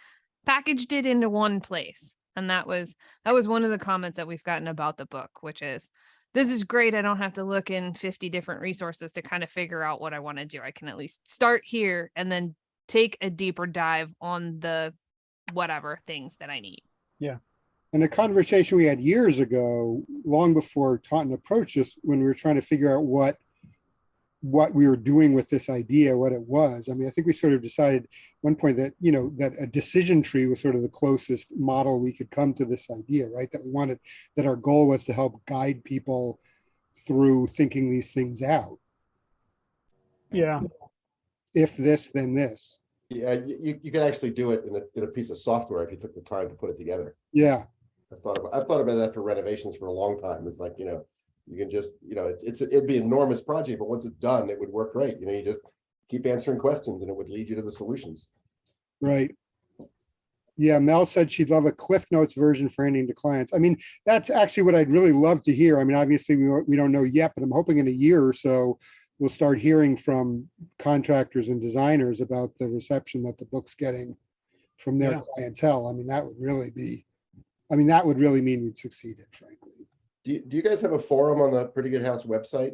packaged it into one place. And that was one of the comments that we've gotten about the book, which is, this is great. I don't have to look in 50 different resources to kind of figure out what I want to do. I can at least start here and then take a deeper dive on the whatever things that I need. Yeah. And a conversation we had years ago, long before Taunton approached us, when we were trying to figure out what we were doing with this idea, what it was. I mean, I think we sort of decided at one point that, that a decision tree was sort of the closest model we could come to this idea, right? That our goal was to help guide people through thinking these things out. Yeah. If this, then this. Yeah, you could actually do it in a piece of software if you took the time to put it together. Yeah. I've thought about that for renovations for a long time. It's like, you can just, it'd be an enormous project, but once it's done, it would work great. You just keep answering questions and it would lead you to the solutions. Right. Yeah, Mel said she'd love a Cliff Notes version for handing to clients. I mean, that's actually what I'd really love to hear. I mean, obviously we don't know yet, but I'm hoping in a year or so, we'll start hearing from contractors and designers about the reception that the book's getting from their clientele. I mean, that would really mean we'd succeeded, frankly. Do you guys have a forum on the Pretty Good House website?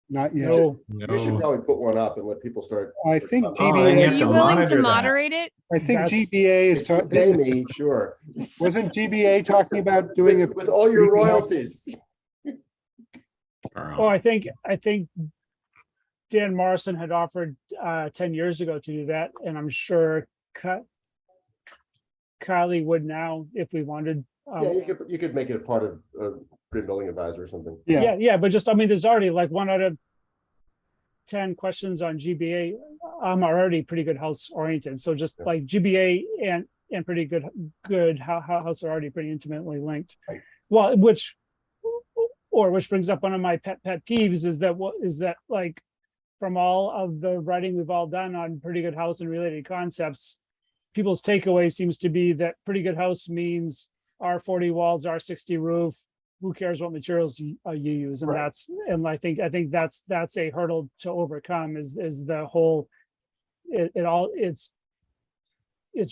Not yet. No. You should probably put one up and let people start. I think GBA. Are you willing to moderate it? I think GBA is talking. Pay me, sure. Wasn't GBA talking about doing it with all your royalties? Oh, I think Dan Morrison had offered 10 years ago to do that, and I'm sure Kylie would now if we wanted. Yeah, you could make it a part of Green Building Advisor or something. Yeah, but just, I mean, there's already like 1 out of 10 questions on GBA are already Pretty Good House oriented. So just like GBA and Pretty Good House are already pretty intimately linked. Right. Well, which brings up one of my pet peeves is that like, from all of the writing we've all done on Pretty Good House and related concepts, people's takeaway seems to be that Pretty Good House means R40 walls, R60 roof, who cares what materials you use? And Right. I think that's a hurdle to overcome is the whole, it's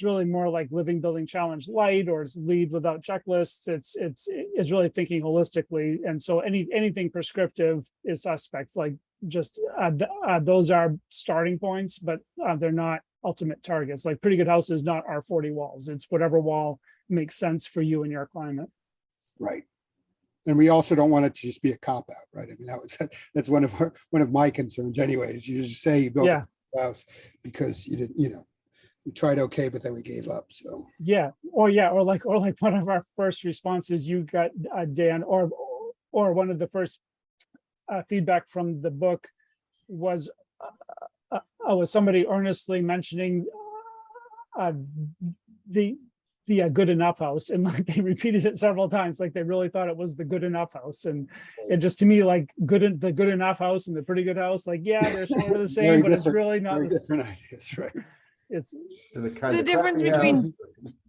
really more like living, building, challenge light, or it's lead without checklists. It's really thinking holistically. And so anything prescriptive is suspect, like just those are starting points, but they're not ultimate targets. Like Pretty Good House is not our 40 walls. It's whatever wall makes sense for you and your climate. Right. And we also don't want it to just be a cop out, right? I mean, that's one of my concerns anyways. You just say you built a house because you didn't, we tried okay, but then we gave up. So or like one of our first responses you got, Dan, or one of the first feedback from the book was somebody earnestly mentioning the good enough house, and like they repeated it several times, like they really thought it was the good enough house. And it just, to me, like the good enough house and the pretty good house, like they're sort of the same, but it's really not very the different ideas, right? it's the difference between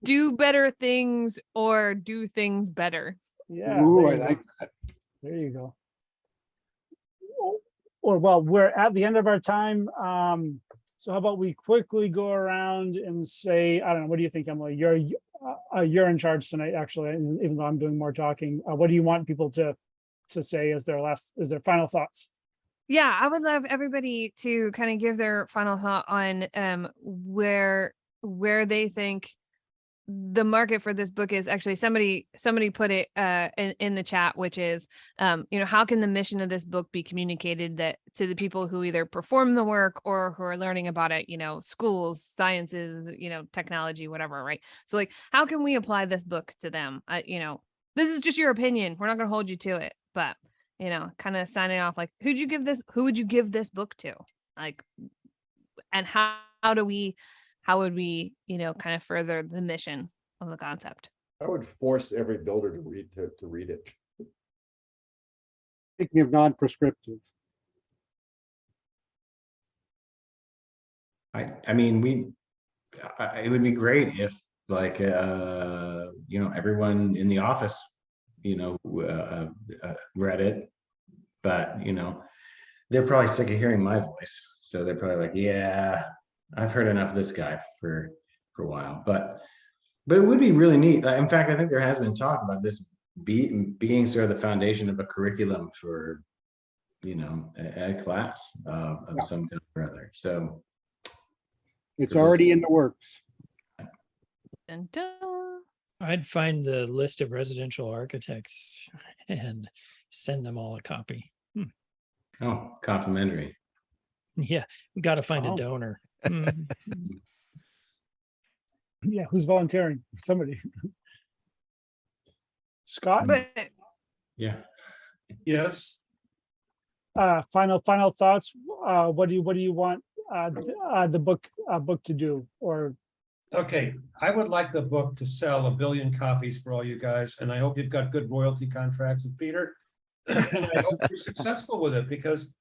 do better things or do things better. Ooh, I like that. There you go. Or well, we're at the end of our time. So how about we quickly go around and say, I don't know, what do you think, Emily? You're in charge tonight, actually, even though I'm doing more talking. What do you want people to say as their final thoughts? Yeah, I would love everybody to kind of give their final thought on where they think the market for this book is. Actually, somebody put it in the chat, which is how can the mission of this book be communicated that to the people who either perform the work or who are learning about it, schools, sciences, technology, whatever, right? So like, how can we apply this book to them? This is just your opinion, we're not going to hold you to it, but kind of signing off, like, who would you give this book to, like, and how would we kind of further the mission of the concept? I would force every builder to read it. Speaking of non-prescriptive. I mean, it would be great if, like, everyone in the office, read it, but they're probably sick of hearing my voice, so they're probably like, yeah, I've heard enough of this guy for a while. But it would be really neat. In fact, I think there has been talk about this being sort of the foundation of a curriculum for a class of some kind or other. So it's already in the works. Dun, dun. I'd find the list of residential architects and send them all a copy. Oh, complimentary. Yeah, we got to find a donor. Yeah, who's volunteering? Somebody. Scott? But Yeah. Yes. Final thoughts. What do you want the book to do? Or Okay, I would like the book to sell 1 billion copies for all you guys, and I hope you've got good royalty contracts with Peter. And I hope you're successful with it, because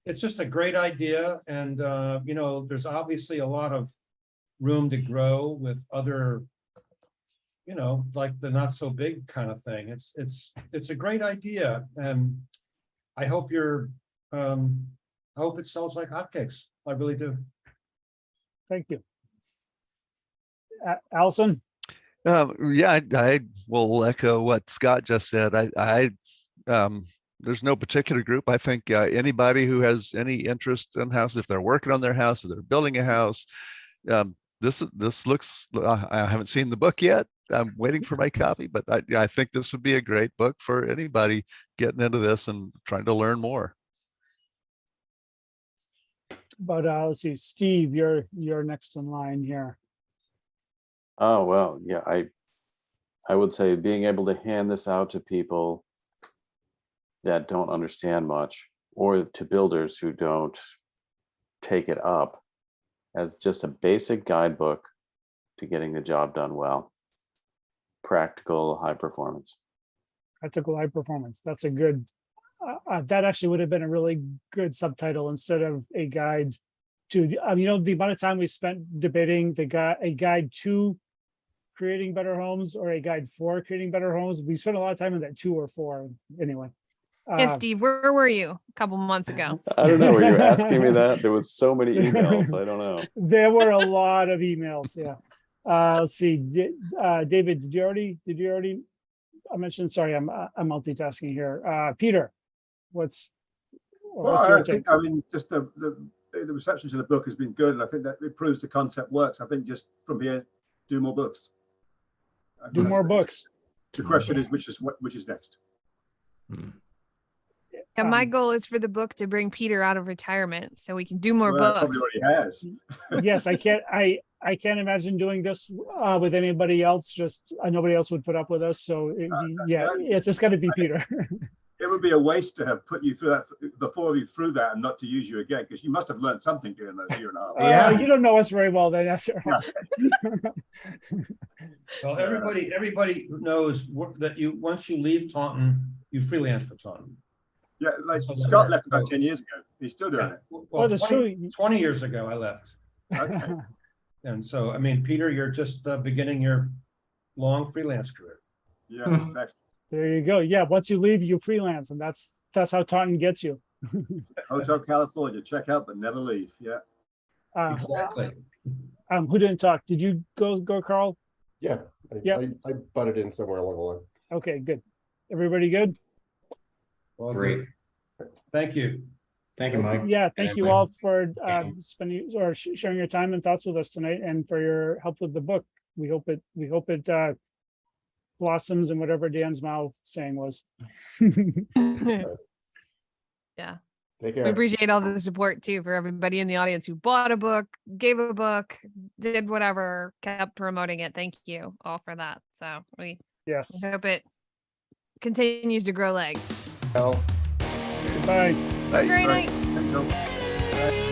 it's just a great idea. And there's obviously a lot of room to grow with other, like the not so big kind of thing. It's a great idea, and I hope I hope it sells like hotcakes. I really do. thank you. Allison? Yeah, I will echo what Scott just said. There's no particular group. I think anybody who has any interest in house, if they're working on their house, if they're building a house, this looks, I haven't seen the book yet. I'm waiting for my copy, but I think this would be a great book for anybody getting into this and trying to learn more. But let's see, Steve, you're next in line here. Oh, well, yeah, I would say being able to hand this out to people that don't understand much, or to builders who don't take it up, as just a basic guidebook to getting the job done well. Practical high performance. Practical high performance. That's a good, that actually would have been a really good subtitle instead of a guide to, the amount of time we spent debating a guide to creating better homes or a guide for creating better homes. We spent a lot of time on that 2 or 4 anyway. Yes, Steve, where were you a couple months ago? I don't know. Were you asking me that? There was so many emails. I don't know. There were a lot of emails. Yeah. Let's see. David, did you already? I mentioned. Sorry, I'm multitasking here. Peter, what's your take? I mean, just the reception to the book has been good, and I think that it proves the concept works. I think just from here, do more books. Do more books. The question is, which is next? And my goal is for the book to bring Peter out of retirement so we can do more books. Probably already has. Yes, I can't imagine doing this with anybody else. Just nobody else would put up with us. So it's just got to be Peter. It would be a waste to have put you through that, the 4 of you through that, and not to use you again, because you must have learned something during those year and a half. You don't know us very well then, after all. Well, everybody knows that once you leave Taunton, you freelance for Taunton. Yeah, like Scott left about 10 years ago. He's still doing it. Well, 20 years ago, I left. Okay. And so, I mean, Peter, you're just beginning your long freelance career. Yeah, exactly. There you go. Yeah, once you leave, you freelance, and that's how Taunton gets you. Hotel California, check out but never leave. Yeah. Exactly. Who didn't talk? Did you go, Carl? Yeah. I butted in somewhere along the line. Okay, good. Everybody good? Well, great. Thank you. Thank you, Mike. Yeah, thank you all for spending or sharing your time and thoughts with us tonight, and for your help with the book. We hope it blossoms in whatever Dan's mouth saying was. Yeah. Take care. We appreciate all the support too for everybody in the audience who bought a book, gave a book, did whatever, kept promoting it. Thank you all for that. So we hope it continues to grow legs. Well, Bye. Have a great night. Thanks, all.